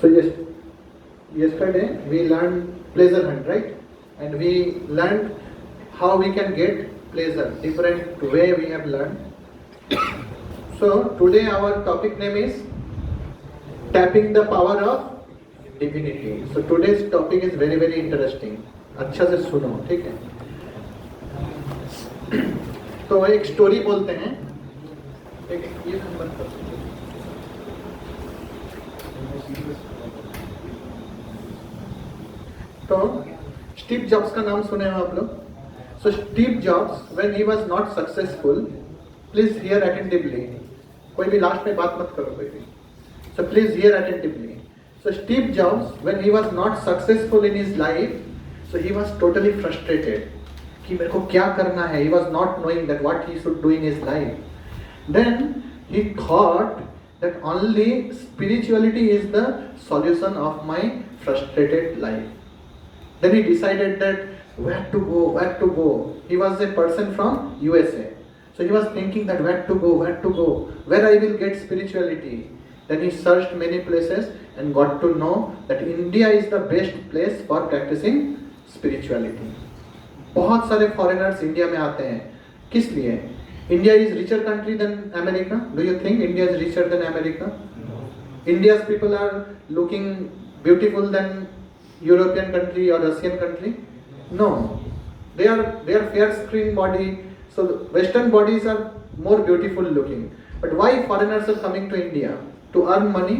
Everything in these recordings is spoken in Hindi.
So yesterday we learned pleasure hunt, right? And we learned how we can get pleasure, different way we have learned. So today our topic name is tapping the power of divinity. So today's topic is very very interesting. अच्छा से सुनो, ठीक है? तो एक स्टोरी बोलते हैं. एक ये नंबर पर. तो स्टीव जॉब्स का नाम सुने हो आप लोग? So Steve Jobs when he was not successful, please hear attentively. कोई भी लास्ट में बात मत करो कोई भी. So please hear attentively. So Steve Jobs when he was not successful in his life, so he was totally frustrated कि मेरे को क्या करना है. He was not knowing that what he should do in his life. Then he thought that only spirituality is the solution of my frustrated life. Then he decided that where to go. He was a person from USA. So he was thinking that where to go, where I will get spirituality. Then he searched many places and got to know that India is the best place for practicing spirituality. बहुत सारे foreigners India में आते हैं. किस लिए? India is richer country than America. Do you think India is richer than America? No. India's people are looking beautiful than European country or Russian country? No. They are fair screen body. So Western bodies are more beautiful looking. But why foreigners are coming to India? To earn money?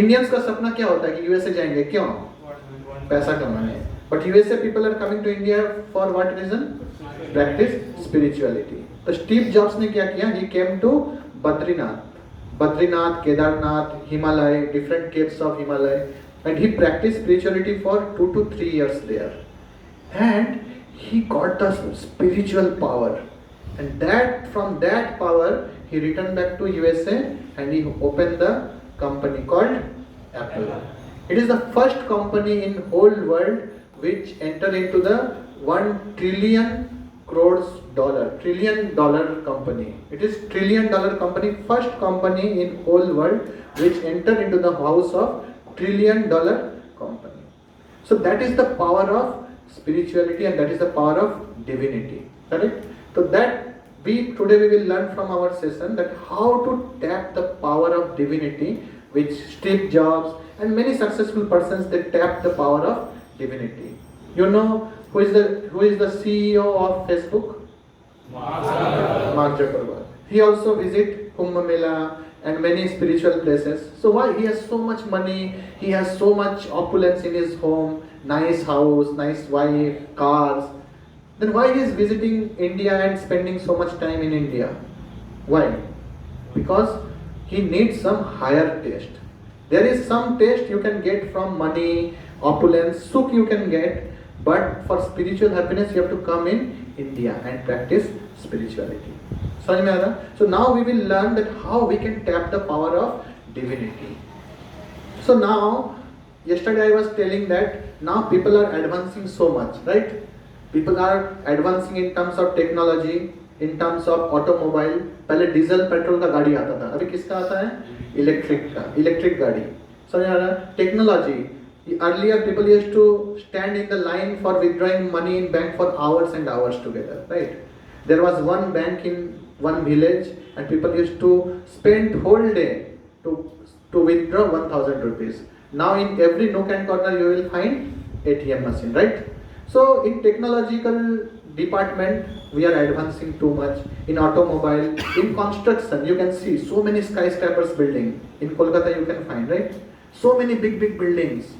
Indians का सपना क्या होता है कि USA जाएंगे? क्यों? पैसा कमाने. But USA people are coming to India for what reason? Practice spirituality. तो स्टीव जॉब्स ने क्या किया? He came to Badrinath, Kedarnath, Himalaya, different caves of Himalaya, and he practiced spirituality for 2 to 3 years there, and he got the spiritual power, and from that power he returned back to USA and he opened the company called Apple. It is the first company in whole world which entered into the $1 trillion trillion dollar company. It is $1 trillion company, first company in whole world which entered into the house of $1 trillion company. So that is the power of spirituality and that is the power of divinity. Correct? So that today we will learn from our session that how to tap the power of divinity, which Steve Jobs and many successful persons, they tap the power of divinity. You know who is the CEO of Facebook? Mark Zuckerberg. He also visit Kumbh Mela and many spiritual places. So why? He has so much money, he has so much opulence in his home, nice house, nice wife, cars. Then why he is visiting India and spending so much time in India? Why? Because he needs some higher taste. There is some taste you can get from money, opulence, sukh you can get. But for spiritual happiness, you have to come in India and practice spirituality. समझ में आ रहा? So now we will learn that how we can tap the power of divinity. So now, yesterday I was telling that now people are advancing so much, right? People are advancing in terms of technology, in terms of automobile. पहले डीजल पेट्रोल का गाड़ी आता था, अभी किसका आता है? इलेक्ट्रिक गाड़ी. समझ आ रहा? Technology. Earlier people used to stand in the line for withdrawing money in bank for hours and hours together, right? There was one bank in one village and people used to spend whole day to withdraw 1000 rupees. Now in every nook and corner you will find ATM machine, right? So in technological department we are advancing too much. In automobile, in construction you can see so many skyscrapers building. In Kolkata you can find, right? So many big buildings.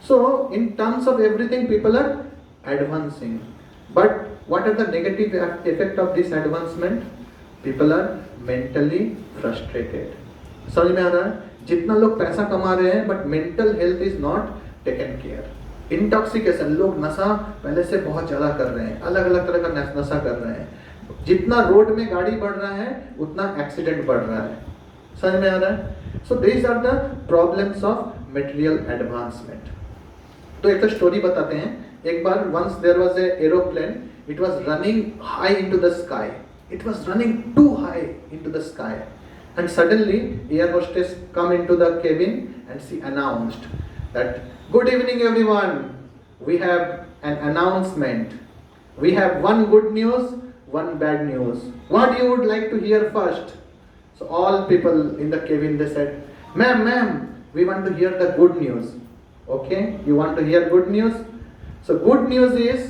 So in terms of everything people are advancing. But what are the negative effect of this advancement? People are mentally frustrated. समझ में आ रहा है? जितना लोग पैसा कमा रहे हैं but mental health is not taken care. Intoxication, लोग नशा पहले से बहुत ज़्यादा कर रहे हैं, अलग अलग तरह का नशा कर रहे हैं. जितना रोड में गाड़ी बढ़ रहा है उतना एक्सीडेंट बढ़ रहा है. समझ में आ रहा है? So these are the problems of material advancement. तो एक तो स्टोरी बताते हैं. एक बार once there was a aeroplane, it was running high into the sky. It was running too high into the sky. And suddenly, air hostess come into the cabin and she announced that, "Good evening, everyone. We have an announcement. We have one good news, one bad news. What you would like to hear first?" So all people in the cabin, they said, ma'am, we want to hear the good news." Okay, you want to hear good news? So good news is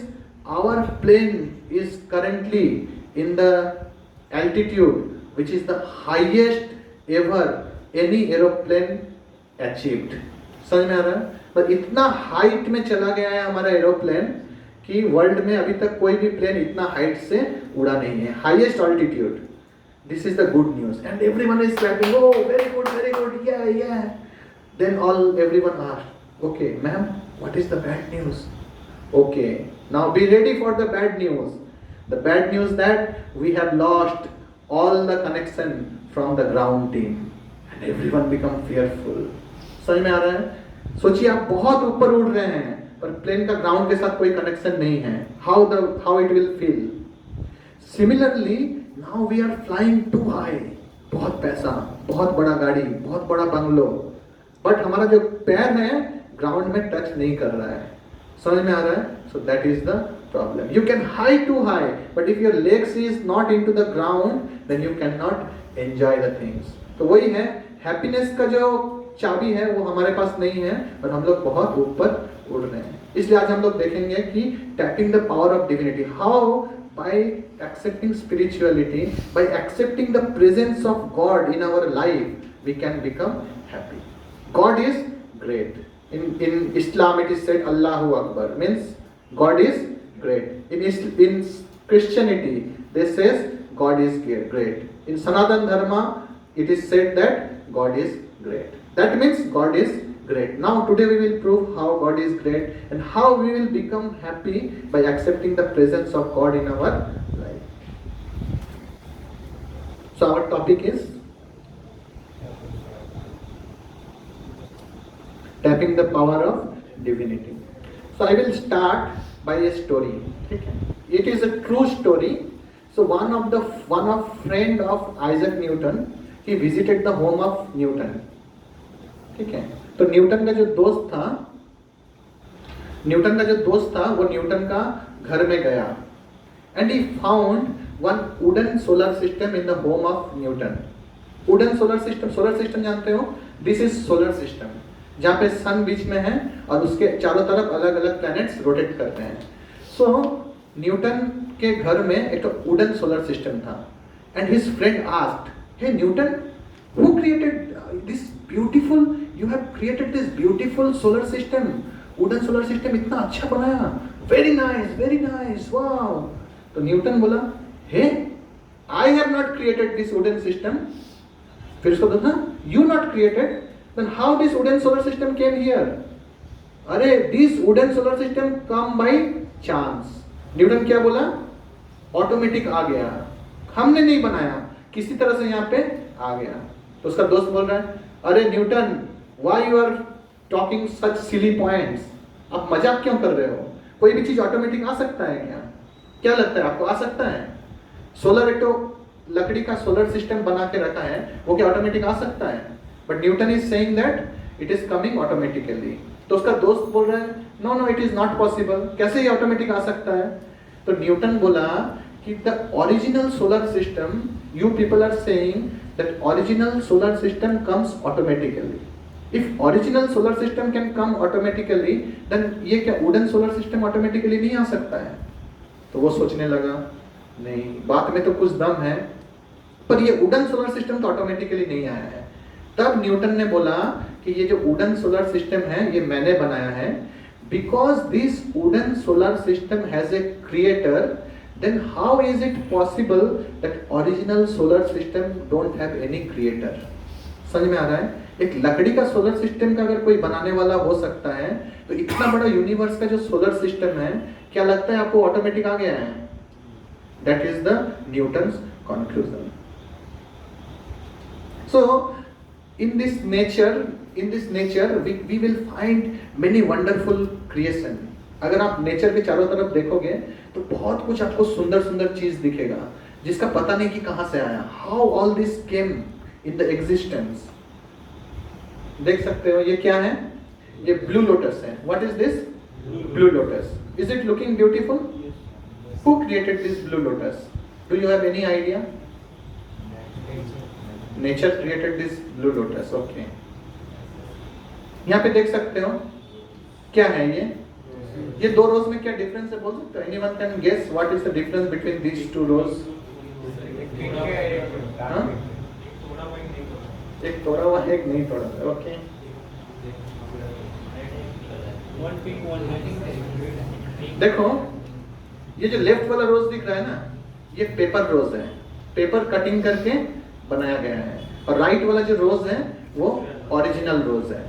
our plane is currently in the altitude which is the highest ever any aeroplane achieved. समझ में आ रहा है? पर इतना हाइट में चला गया है हमारा एरोप्लेन कि वर्ल्ड में अभी तक कोई भी प्लेन इतना हाइट से उड़ा नहीं है. Highest altitude. This is the good news, and everyone is clapping. Oh, very good, yeah. Then everyone asked, "Okay, ma'am, what is the bad news?" Okay, now be ready for the bad news. The bad news that we have lost all the connection from the ground team, and everyone become fearful. समझ में आ रहा है? सोचिए आप बहुत ऊपर उड़ रहे हैं, पर प्लेन का ग्राउंड के साथ कोई कनेक्शन नहीं है. How it will feel? Similarly, now we are flying too high. बहुत पैसा, बहुत बड़ा गाड़ी, बहुत बड़ा बंगलो, बट हमारा जो पैर है ग्राउंड में टच नहीं कर रहा है. समझ में आ रहा है? So that is the problem. You can high too high, but if your legs is not into the ground, then you cannot enjoy the things. तो वही है, हैप्पीनेस का जो चाबी है वो हमारे पास नहीं है, पर हम लोग बहुत ऊपर उड़ रहे हैं. इसलिए आज हम लोग देखेंगे कि tapping the power of divinity. How? By accepting spirituality, by accepting the presence of God in our life, we can become happy. God is great. In Islam it is said Allahu Akbar, means God is great. In Christianity they says God is great. In Sanatan Dharma it is said that God is great. That means God is great. Now today we will prove how God is great and how we will become happy by accepting the presence of God in our life. So our topic is tapping the power of divinity. So I will start by a story. It is a true story. So one of friend of Isaac Newton, he visited the home of Newton. ठीक है. तो न्यूटन का जो दोस्त था वो न्यूटन का घर में गया, and he found one wooden solar system in the home of Newton. Wooden solar system जानते हो? दिस इज सोलर सिस्टम जहाँ पे सन बीच में है और उसके चारों तरफ अलग अलग प्लैनेट्स रोटेट करते हैं. सो न्यूटन के घर में एक वुडन सोलर सिस्टम था, and his friend asked, hey Newton, who created this beautiful, you have created this beautiful solar system, wooden solar system इतना अच्छा बनाया, very nice, wow. तो न्यूटन बोला, hey, I have not created this wooden system. फिर उसको बोला, you not created, then how this wooden solar system came here? अरे this wooden solar system come by chance. Newton क्या बोला? ऑटोमेटिक आ गया, हमने नहीं बनाया, किसी तरह से यहाँ पे आ गया. तो उसका दोस्त बोल रहा है, अरे Newton, why you are talking such silly points? आप मजाक क्यों कर रहे हो? कोई भी चीज ऑटोमेटिक आ सकता है क्या लगता है आपको? आ सकता है? सोलर, एक तो लकड़ी का सोलर सिस्टम बना के रखा है, वो क्या ऑटोमेटिक आ सकता है? But Newton is saying that it is coming automatically. तो उसका दोस्त बोल रहा है, no it is not possible, कैसे ये ऑटोमेटिक आ सकता है? तो न्यूटन बोला कि the original solar system, you people are saying that original solar system comes automatically. If original solar system can come automatically, then ये क्या wooden solar system automatically नहीं आ सकता है? तो वो सोचने लगा, नहीं, बात में तो कुछ दम है, पर ये wooden solar system तो automatically नहीं आया है. तब न्यूटन ने बोला कि ये जो wooden solar system है ये मैंने बनाया है, because this wooden solar system has a creator, then how is it possible that original solar system don't have any creator? समझ में आ रहा है? एक लकड़ी का सोलर सिस्टम का अगर कोई बनाने वाला हो सकता है, तो इतना बड़ा यूनिवर्स का जो सोलर सिस्टम है, क्या लगता है आपको ऑटोमेटिक आ गया है? That is the Newton's conclusion. So in this nature we will find many wonderful creation. अगर आप नेचर के चारों तरफ देखोगे तो बहुत कुछ आपको सुंदर सुंदर चीज दिखेगा जिसका पता नहीं कि कहां से आया. How all this came in the existence. देख सकते हो ये क्या है? ये ब्लू लोटस है. What is this? Blue lotus. Is it looking beautiful? Who created this blue lotus? Do you have any idea? Nature created this blue lotus. Okay. यहाँ पे देख सकते हो क्या है ये? ये दो रोज में क्या डिफरेंस है बोल सकते हो? Anyone can guess what is the difference between these two rows? हाँ? एक तोड़ा हुआ एक नहीं तोड़ा हुआ. ओके. देखो ये जो लेफ्ट वाला रोज दिख रहा है ना, ये पेपर रोज है. पेपर कटिंग करके बनाया गया है. और राइट वाला जो रोज है वो ओरिजिनल रोज है.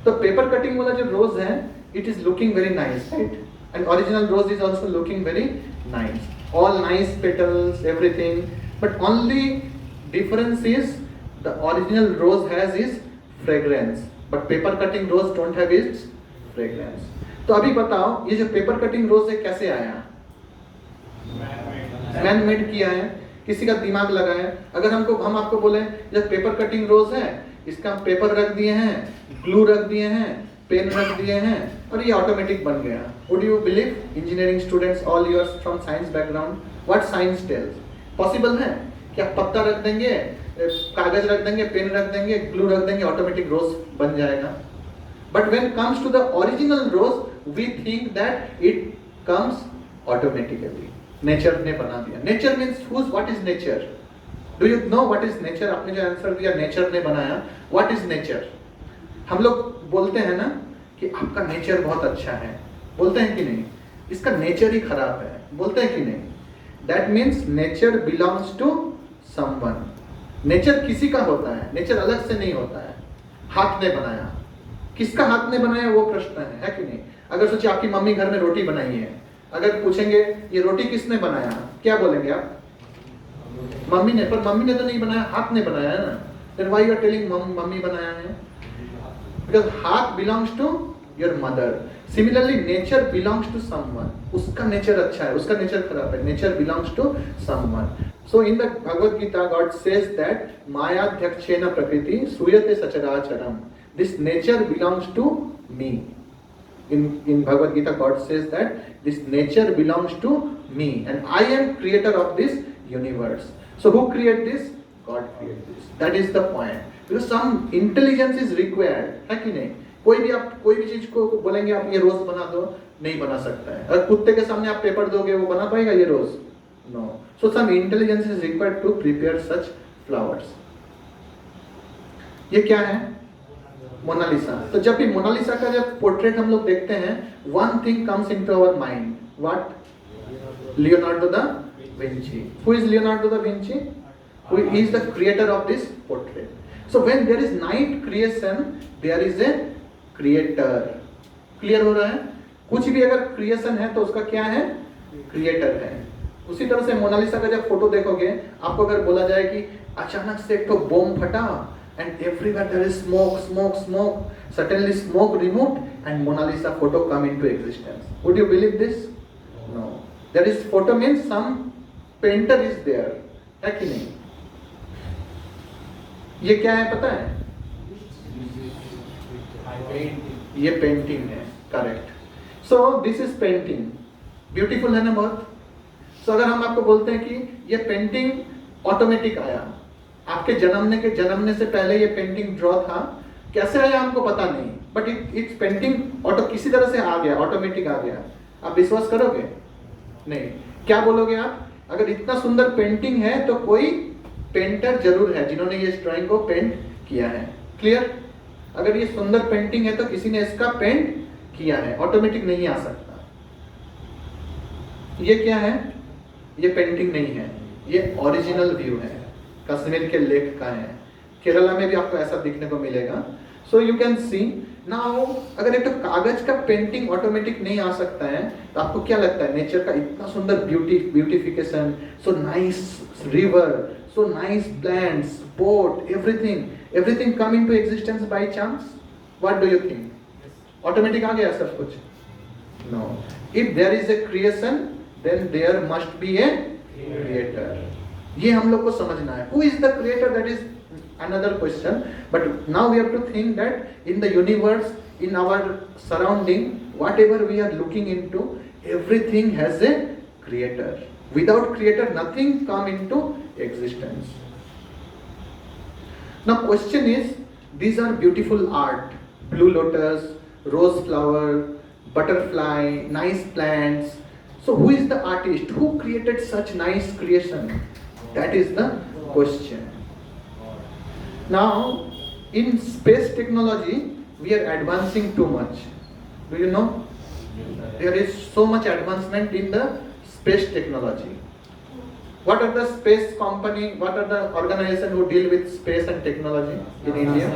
तो पेपर कटिंग वाला जो रोज है, it is looking very nice, right? And original rose is also looking very nice. All nice petals, everything. But only difference is the original rose has its fragrance, but paper cutting rose don't have its fragrance. तो अभी बताओ ये जो पेपर कटिंग रोज है कैसे आया? मैन मेड किया है, किसी का दिमाग लगा है. अगर हम आपको बोले जब पेपर कटिंग रोज है, इसका पेपर रख दिए हैं, ग्लू रख दिए हैं, पेन रख दिए हैं और ये ऑटोमेटिक बन गया. Would you believe? Engineering students all yours from science background, what science tells? Possible है क्या? पत्ता रख देंगे, कागज रख देंगे, पेन रख देंगे, ग्लू रख देंगे, ऑटोमेटिक रोज बन जाएगा. But when comes to the original rose, we think that it comes automatically. Nature ने बना दिया. Nature means what is nature? Do you know what is nature? आपने जो आंसर दिया नेचर ने बनाया, व्हाट इज नेचर? हम लोग बोलते हैं ना कि आपका नेचर बहुत अच्छा है, बोलते हैं कि नहीं? इसका नेचर ही खराब है, बोलते हैं कि नहीं? That means nature belongs to someone. Nature किसी का होता है, नेचर अलग से नहीं होता है. हाथ ने बनाया, किसका हाथ ने बनाया वो प्रश्न है कि नहीं? अगर सोचिए आपकी मम्मी घर में रोटी बनाई है, अगर पूछेंगे ये रोटी किसने बनाया, क्या बोलेंगे आप? मम्मी ने. पर मम्मी ने तो नहीं बनाया, हाथ ने बनाया है ना. Then why you are telling mummy बनाया है? बिकॉज़ हाथ belongs to your mother. Similarly nature belongs to someone. उसका नेचर अच्छा है, उसका नेचर खराब है. Nature belongs to someone. So in the Bhagavad Gita, God says that Mayadhyakshena Prakriti Suyate Sacharacharam. This nature belongs to me. In Bhagavad Gita, God says that this nature belongs to me, and I am creator of this universe. So who created this? God created this. That is the point. Because some intelligence is required. है कि नहीं? कोई भी चीज को बोलेंगे आप ये रोज बना दो, नहीं बना सकता है. अगर कुत्ते के सामने आप पेपर दोगे वो बना पाएगा ये रोज? No. So some intelligence is required to prepare such flowers. ये क्या है? मोनालिसा. तो जब भी मोनालिसा का जब पोर्ट्रेट हम लोग देखते हैं, one thing comes into our mind. What? Leonardo da Vinci. Who is Leonardo da Vinci? Who is the creator of this portrait? So when there is night creation, there is a creator. Clear हो रहा है? कुछ भी अगर creation है तो उसका क्या है? Creator है. उसी तरह से मोनालिसा का जब फोटो देखोगे, आपको अगर बोला जाए कि अचानक से एक तो बम फटा and everywhere there is smoke, suddenly smoke removed and Mona Lisa photo come into existence. Would you believe this? No. That is photo means some painter is there. है कि नहीं? ये क्या है पता है? ये पेंटिंग है. Correct. So this is painting. Beautiful है ना बहुत? So अगर हम आपको बोलते हैं कि ये पेंटिंग ऑटोमेटिक आया, आपके जन्मने से पहले ये पेंटिंग ड्रॉ था, कैसे आया हमको पता नहीं, बट इट्स पेंटिंग ऑटो किसी तरह से आ गया, ऑटोमेटिक आ गया. आप विश्वास करोगे? नहीं. क्या बोलोगे आप? अगर इतना सुंदर पेंटिंग है तो कोई पेंटर जरूर है जिन्होंने ये ड्राइंग को पेंट किया है. क्लियर? अगर ये सुंदर पेंटिंग है तो किसी ने इसका पेंट किया है, ऑटोमेटिक नहीं आ सकता. ये क्या है? ये पेंटिंग नहीं है, ये ओरिजिनल व्यू है, कश्मीर के लेक का है. केरला में भी आपको ऐसा दिखने को मिलेगा. So you can see now. अगर एक तो कागज का पेंटिंग ऑटोमेटिक नहीं आ सकता है तो आपको क्या लगता है? नेचर का इतना सुंदर beautification, so nice river, so nice plants, boat, everything come into existence by chance. What do you think? Automatic आ गया सब कुछ? No. If there is a creation then there must be a creator. ये हम लोग को समझना है. Who is the creator? That is another question. But now we have to think that in the universe, in our surrounding, whatever we are looking into, everything has a creator. Without creator, nothing come into existence. Now question is, these are beautiful art, blue lotus, rose flower, butterfly, nice plants. So who is the artist? Who created such nice creation? That is the question. Now, in space technology, we are advancing too much. Do you know? There is so much advancement in the space technology. What are the space company, what are the organization who deal with space and technology in India?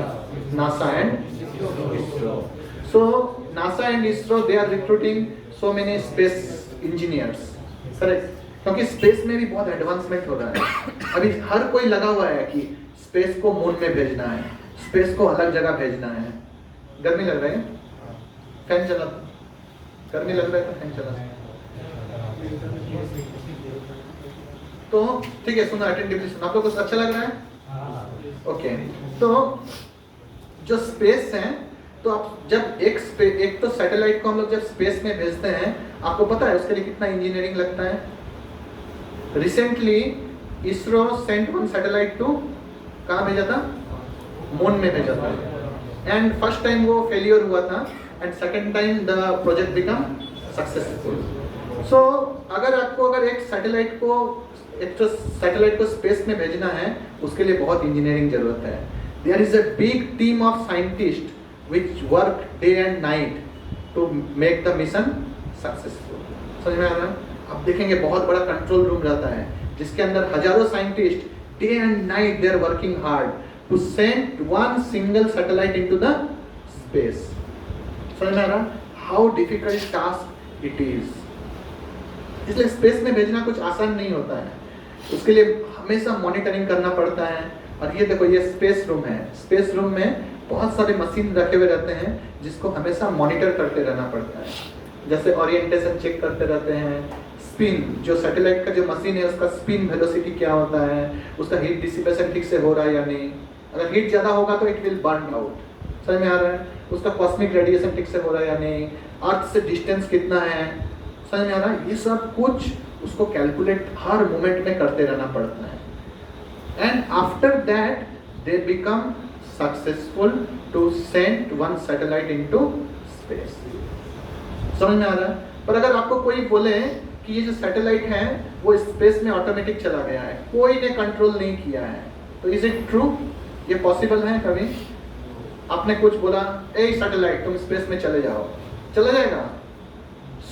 NASA and ISRO. So NASA and ISRO, they are recruiting so many space engineers. Correct? क्योंकि स्पेस में भी बहुत एडवांसमेंट हो रहा है. अभी हर कोई लगा हुआ है कि स्पेस को मून में भेजना है, स्पेस को अलग जगह भेजना है. गर्मी लग रहा है? फैन चला. गर्मी लग रहा है तो फैन चला. तो ठीक है, सुनो अटेंटिवली सुनो. आप लोगों को अच्छा लग रहा है? ओके. तो जो स्पेस है, तो आप जब एक तो सैटेलाइट को हम लोग जब स्पेस में भेजते हैं, आपको पता है उसके लिए कितना इंजीनियरिंग लगता है. Recently ISRO sent one satellite to कहाँ भेजा था? मून में भेजा था. एंड फर्स्ट टाइम वो फेलियर हुआ था and second time the project become successful. So अगर एक सैटेलाइट को स्पेस में भेजना है, उसके लिए बहुत इंजीनियरिंग जरूरत है. There is a big team of scientist which work day and night to make the mission successful. समझ में आ रहा है? आप देखेंगे बहुत बड़ा कंट्रोल रूम रहता है जिसके अंदर हजारों scientist day and night they are working hard to send one single satellite into the space. समझ में आ रहा? How difficult task it is. इसलिए स्पेस में भेजना कुछ आसान नहीं होता है. उसके लिए हमेशा मॉनिटरिंग करना पड़ता है. और ये देखो, ये स्पेस रूम है. स्पेस रूम में बहुत सारे मशीन रखे हुए रहते हैं जिसको हमेशा मॉनिटर करते रहना पड़ता है. जैसे ओरिएंटेशन चेक करते रहते हैं, स्पिन, जो सैटेलाइट का जो मशीन है उसका स्पिन वेलोसिटी क्या होता है, उसका हीट डिसिपेशन ठीक से हो रहा है या नहीं. अगर हीट ज़्यादा होगा तो इट विल बर्न आउट. समझ में आ रहा है? उसका कॉस्मिक रेडिएशन ठीक से हो रहा है या नहीं, अर्थ से डिस्टेंस कितना है. समझ में आ रहा है? ये सब कुछ उसको कैलकुलेट हर मोमेंट में करते रहना पड़ता है. And after that they become successful to send one satellite into space. समझ में आ रहा है? पर अगर आपको कोई बोले कि ये जो सैटेलाइट है वो स्पेस में ऑटोमेटिक चला गया है, कोई ने कंट्रोल नहीं किया है, तो इज इट ट्रू? ये पॉसिबल है? कभी आपने कुछ बोला, ए सैटेलाइट तुम स्पेस में चले जाओ, चला जाएगा?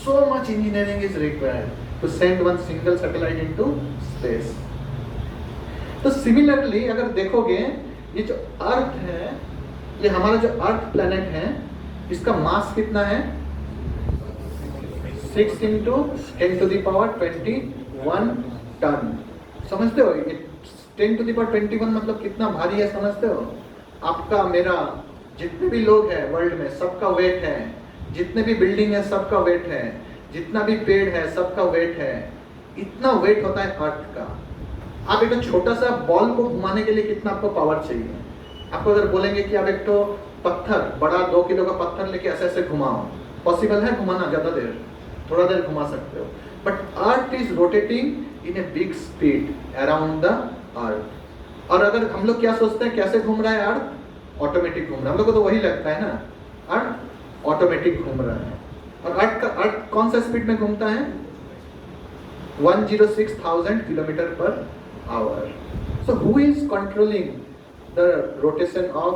So much engineering is required to send one single satellite into space. तो सिमिलरली अगर देखोगे, ये जो अर्थ है, ये हमारा जो अर्थ प्लैनेट है, इसका मास कितना है? 6 × 10⁻21 टन. समझते हो? 10⁻21 मतलब कितना भारी है, समझते हो? आपका मेरा जितने भी लोग हैं वर्ल्ड में सबका वेट है, जितने भी बिल्डिंग है सबका वेट है, जितना भी पेड़ है सबका वेट है. इतना वेट होता है अर्थ का. आप एक छोटा सा बॉल को घुमाने के लिए कितना आपको पावर चाहिए? आपको अगर बोलेंगे कि आप एक तो पत्थर, बड़ा 2 किलो का पत्थर लेके ऐसे ऐसे घुमाओ, पॉसिबल है घुमाना? ज़्यादा देर, थोड़ा देर घुमा सकते हो. But earth is rotating in a big speed around the earth. और अगर हम लोग क्या सोचते हैं कैसे घूम रहा है अर्थ? ऑटोमेटिक घूम रहा है. हम लोग को तो वही लगता है ना, अर्थ ऑटोमेटिक घूम रहा है. और अर्थ कौन सा स्पीड में घूमता है? 106,000 kilometre per hour. So who is controlling the rotation of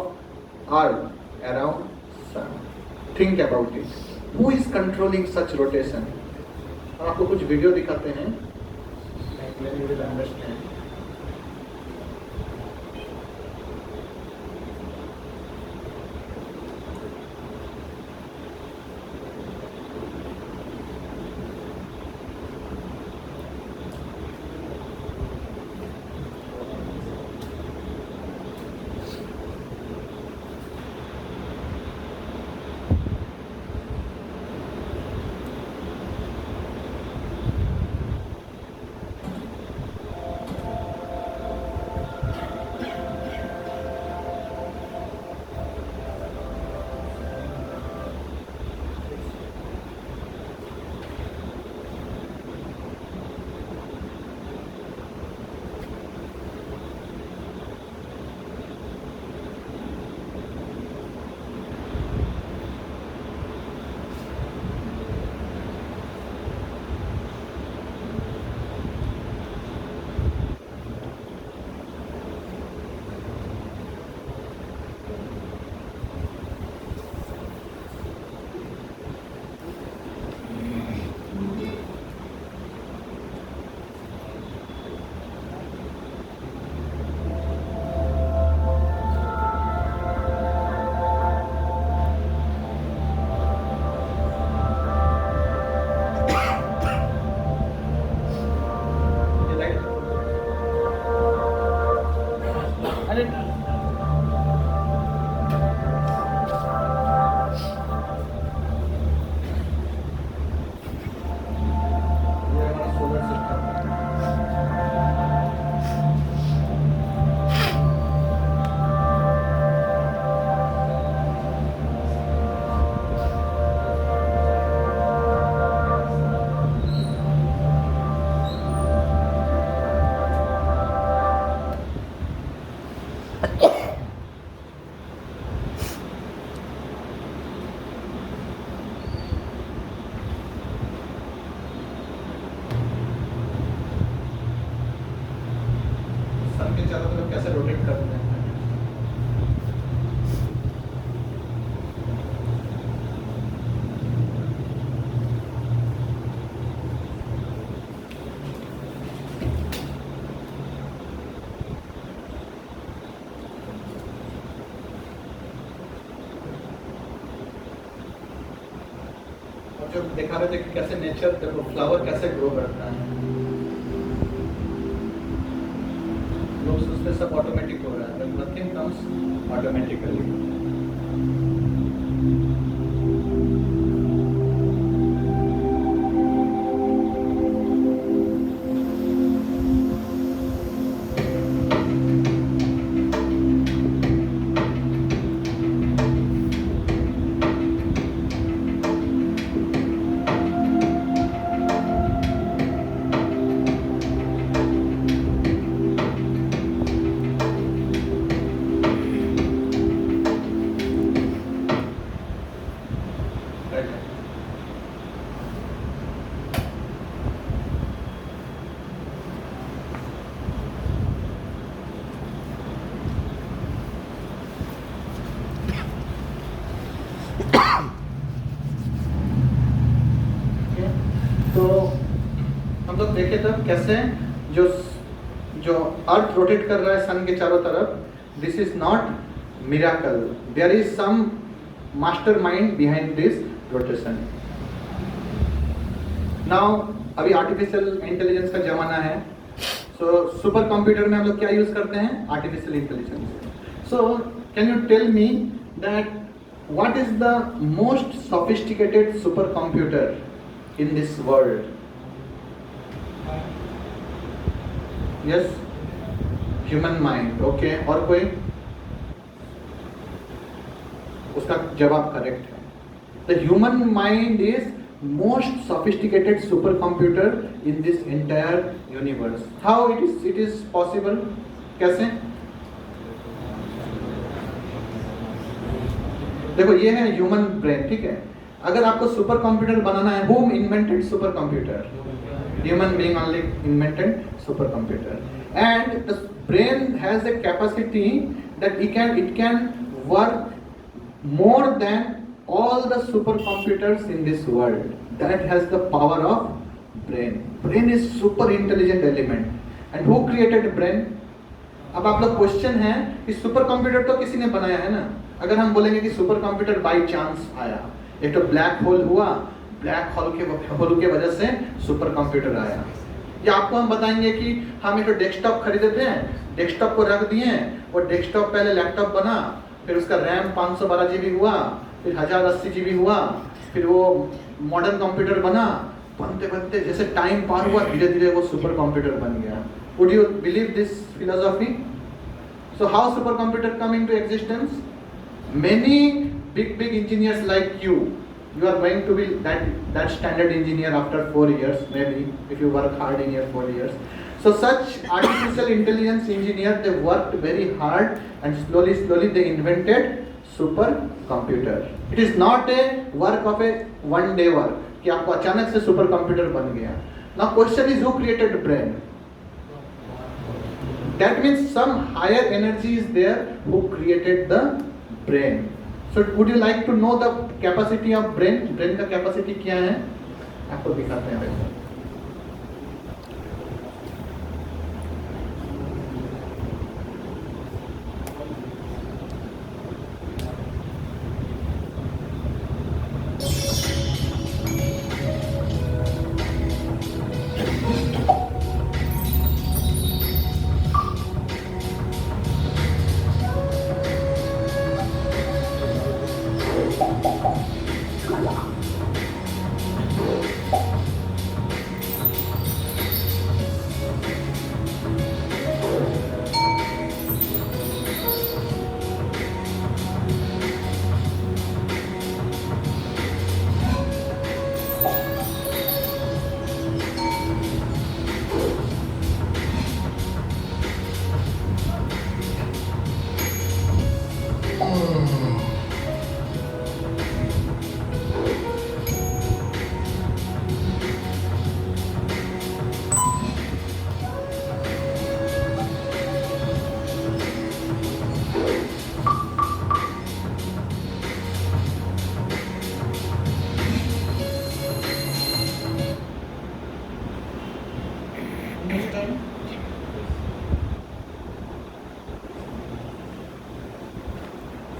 earth around sun? Think about it. Who is controlling such rotation? आपको कुछ वीडियो दिखाते हैं, then you will understand. अब जो दिखा रहे थे कि कैसे नेचर देखो फ्लावर कैसे ग्रो करता है, लोग उसमें सब ऑटोमेटिक हो रहा है, बट नथिंग कम्स ऑटोमेटिकली। तो हम लोग देखे तब कैसे जो जो अर्थ रोटेट कर रहा है सन के चारों तरफ, this is not miracle, there is some master mind behind this rotation. Now अभी आर्टिफिशियल इंटेलिजेंस का जमाना है, सो सुपर कंप्यूटर में हम लोग क्या यूज करते हैं, artificial intelligence. So can you tell me that what is the most sophisticated super computer in this world? Yes, human mind. Okay, और कोई? उसका जवाब करेक्ट है। The human mind is most sophisticated supercomputer in this entire universe. How it is possible? कैसे? देखो ये है ह्यूमन ब्रेन, ठीक है। अगर आपको सुपर कंप्यूटर बनाना है, whom invented super computer? Human being only invented super computer. And the brain has a capacity that it can work more than all the supercomputers in this world. That has the power of brain. Brain is super intelligent element. And who created brain? अब आप लोग क्वेश्चन है कि सुपर कंप्यूटर तो किसी ने बनाया है ना। अगर हम बोलेंगे कि सुपर कंप्यूटर बाय चांस आया, एक तो ब्लैक होल हुआ, ब्लैक होल के वजह से सुपर कंप्यूटर आया, या आपको हम बताएंगे कि हम एक डेस्कटॉप खरीदे थे, डेस्कटॉप को रख दिए, वो डेस्कटॉप पहले लैपटॉप बना, फिर उसका रैम 512 GB हुआ, फिर 1080 GB हुआ, फिर वो मॉडर्न कंप्यूटर बना, बनते बनते जैसे टाइम पार हुआ धीरे धीरे वो सुपर कंप्यूटर बन गया। Would you believe this philosophy? So how super computer come into existence? Many big engineers like you are going to be that standard engineer after 4 years, maybe, if you work hard in your 4 years. So such artificial intelligence engineer, they worked very hard and slowly they invented super computer. It is not a work of a one day work कि आपको अचानक से सुपर कंप्यूटर बन गया। Now question is, who created brain? That means some higher energy is there who created the brain. So would you like to know the capacity of brain? Brain का capacity क्या है? आपको दिखाते हैं वैसे।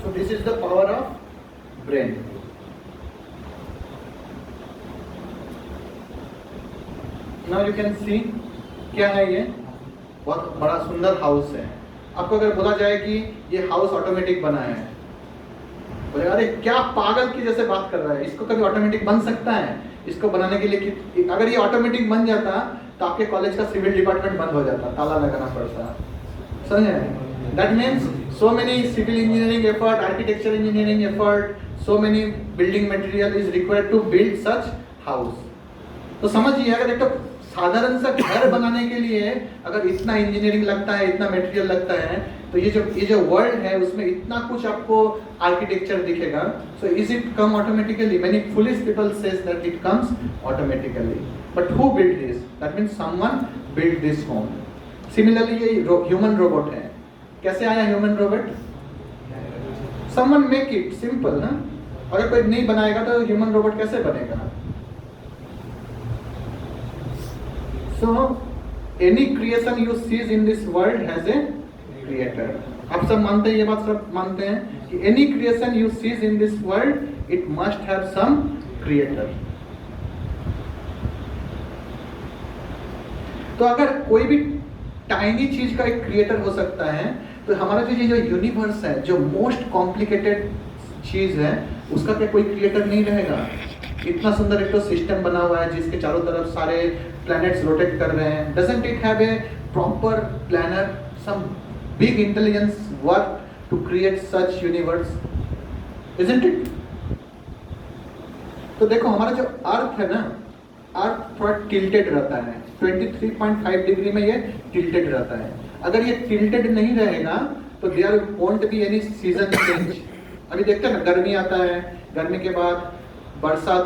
So this is the power of brain. Now you can see क्या है ये, बहुत बड़ा सुंदर हाउस है। आपको अगर बोला जाए कि ये हाउस ऑटोमेटिक बना है, बोले अरे क्या पागल की जैसे बात कर रहा है, इसको कभी ऑटोमेटिक बन सकता है? इसको बनाने के लिए कि अगर ये ऑटोमेटिक बन जाता तो आपके कॉलेज का सिविल डिपार्टमेंट बंद हो जाता, ताला लगाना पड़ता। समझे? That means so many civil engineering effort, architecture engineering effort, so many building material is required to build such house. तो समझिए, अगर एक तो साधारण सा घर बनाने के लिए अगर इतना इंजीनियरिंग लगता है, इतना मटेरियल लगता है, तो ये जो वर्ल्ड है उसमें इतना कुछ आपको आर्किटेक्चर दिखेगा। So is it come automatically? Many foolish people says that it comes automatically, but who build this? That means someone build this home. Similarly ये ह्यूमन रोबोट है। कैसे आया human robot? Someone make it simple ना। अगर कोई नहीं बनाएगा तो ह्यूमन रोबोट कैसे बनेगा? So any creation you see in this world has a creator. आप सब मानते हैं, ये बात सब मानते हैं कि any creation you see in this world it must have some creator. तो अगर कोई भी टाइनी चीज का एक क्रिएटर हो सकता है, तो हमारा जो यूनिवर्स है, जो मोस्ट कॉम्प्लिकेटेड चीज है, उसका क्या कोई क्रिएटर नहीं रहेगा? इतना सुंदर एक तो सिस्टम बना हुआ है जिसके चारों तरफ सारे प्लैनेट्स रोटेट कर रहे हैं। Doesn't it have a proper planner, some big intelligence work to create such universe, isn't it? तो देखो हमारा जो अर्थ है ना, अर्थ थोड़ा टिल्टेड रहता है, 23.5 डिग्री में ये टिल्टेड रहता है। अगर ये टिल्टेड नहीं रहेगा तो there won't be any season change. अभी देखते हैं ना, गर्मी आता है, गर्मी के बाद बरसात,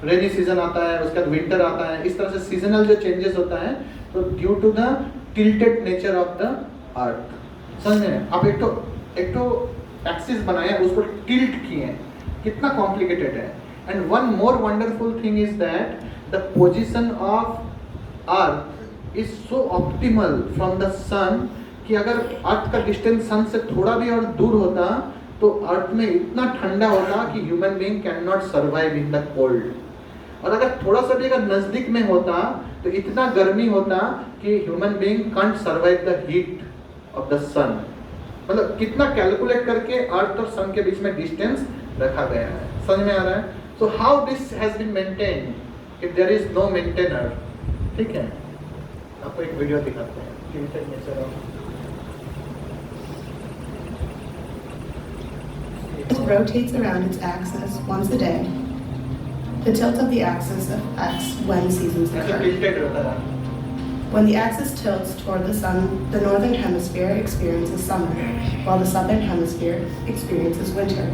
रेनी सीजन आता है, उसके बाद विंटर आता है, इस तरह से सीजनल जो चेंजेस होता है, तो due to the tilted nature of the earth. समझ में? आप एक तो एक्सिस बनाया, उसको टिल्ट किए, कितना कॉम्प्लिकेटेड है। And one more wonderful thing is that the position of earth is so optimal from the sun कि अगर अर्थ का डिस्टेंस सन से थोड़ा भी और दूर होता तो अर्थ में इतना ठंडा होता कि human being can not survive in the cold, और अगर थोड़ा सा भी अगर नजदीक में होता तो इतना गर्मी होता कि human being can't survive the heat of the sun. मतलब कितना कैलकुलेट करके अर्थ और सन के बीच में डिस्टेंस रखा गया है। समझ में आ रहा है? So how this has been maintained if there is no maintainer. ठीक है, आपको एक वीडियो दिखाते हैं। It rotates around its axis once a day. The tilt of the axis affects when seasons occur. When the axis tilts toward the sun, the northern hemisphere experiences summer, while the southern hemisphere experiences winter.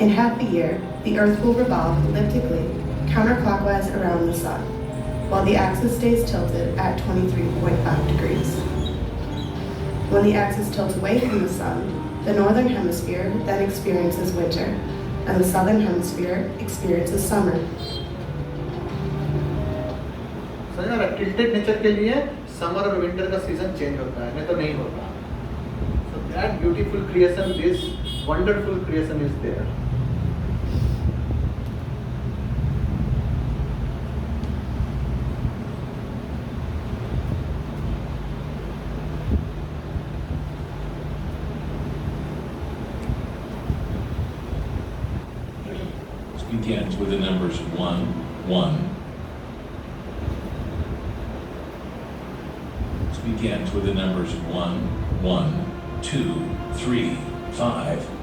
In half a year, the Earth will revolve elliptically, counterclockwise around the sun, while the axis stays tilted at 23.5 degrees. When the axis tilts away from the sun, the northern hemisphere then experiences winter, and the southern hemisphere experiences summer. समझ रहा है? टिल्टेड नेचर के लिए समर और विंटर का सीजन चेंज होता है, नहीं तो नहीं होता। So that beautiful creation, this wonderful creation is there. Begins with the numbers 1, 1. This begins with the numbers 1, 1, 2, 3, 5.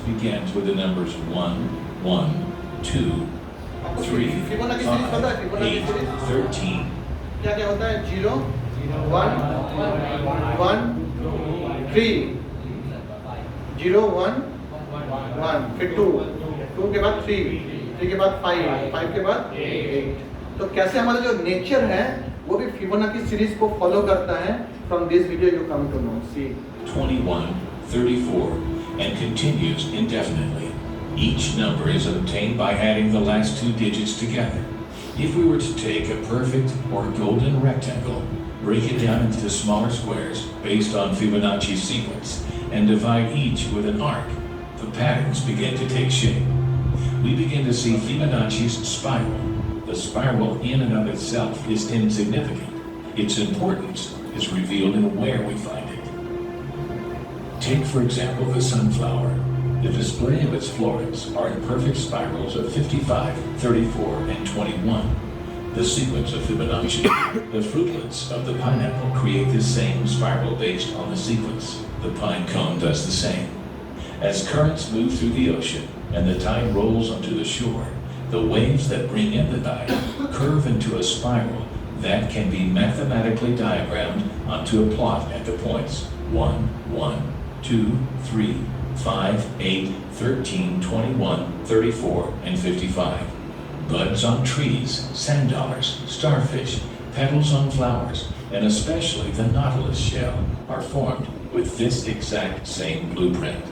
Begins with the numbers 1, 1, 2, 3, 5, 8, 13. क्या क्या होता है? 0, 1, 1, 3, 0, 1, 1, फिर 2, 2 के बाद 3, 3 के बाद 5, 5 के बाद 8। तो कैसे हमारा जो नेचर है वो भी फिबोनाची सीरीज को फॉलो करता है। From this video you come to know. See 21, 34 and continues indefinitely. Each number is obtained by adding the last two digits together. If we were to take a perfect or golden rectangle, break it down into smaller squares based on Fibonacci's sequence, and divide each with an arc, the patterns begin to take shape. We begin to see Fibonacci's spiral. The spiral in and of itself is insignificant. Its importance is revealed in where we find it. Take, for example, the sunflower. The display of its florets are in perfect spirals of 55, 34, and 21. The sequence of Fibonacci. The fruitlets of the pineapple create the same spiral based on the sequence. The pine cone does the same. As currents move through the ocean and the tide rolls onto the shore, the waves that bring in the tide curve into a spiral that can be mathematically diagrammed onto a plot at the points 1, 1, 2, 3, 5, 8, 13, 21, 34, and 55. Buds on trees, sand dollars, starfish, petals on flowers, and especially the nautilus shell are formed with this exact same blueprint.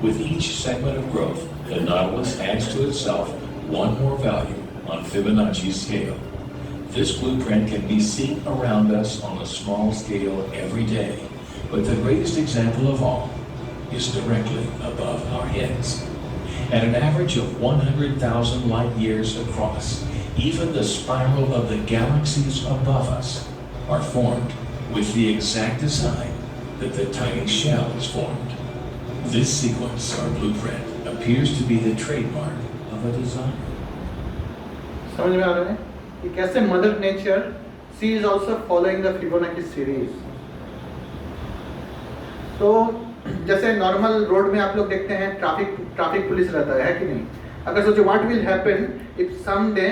With each segment of growth, the nautilus adds to itself one more value on Fibonacci's scale. This blueprint can be seen around us on a small scale every day, but the greatest example of all is directly above our heads. At an average of 100,000 light years across, even the spiral of the galaxies above us are formed with the exact design that the tiny shell is formed. This sequence or blueprint appears to be the trademark of a designer. समझ में आ रहा है कि कैसे mother nature she is also following the Fibonacci series. तो जैसे नॉर्मल रोड में आप लोग देखते हैं ट्रैफिक पुलिस रहता है कि नहीं. अगर सोचो what will happen if someday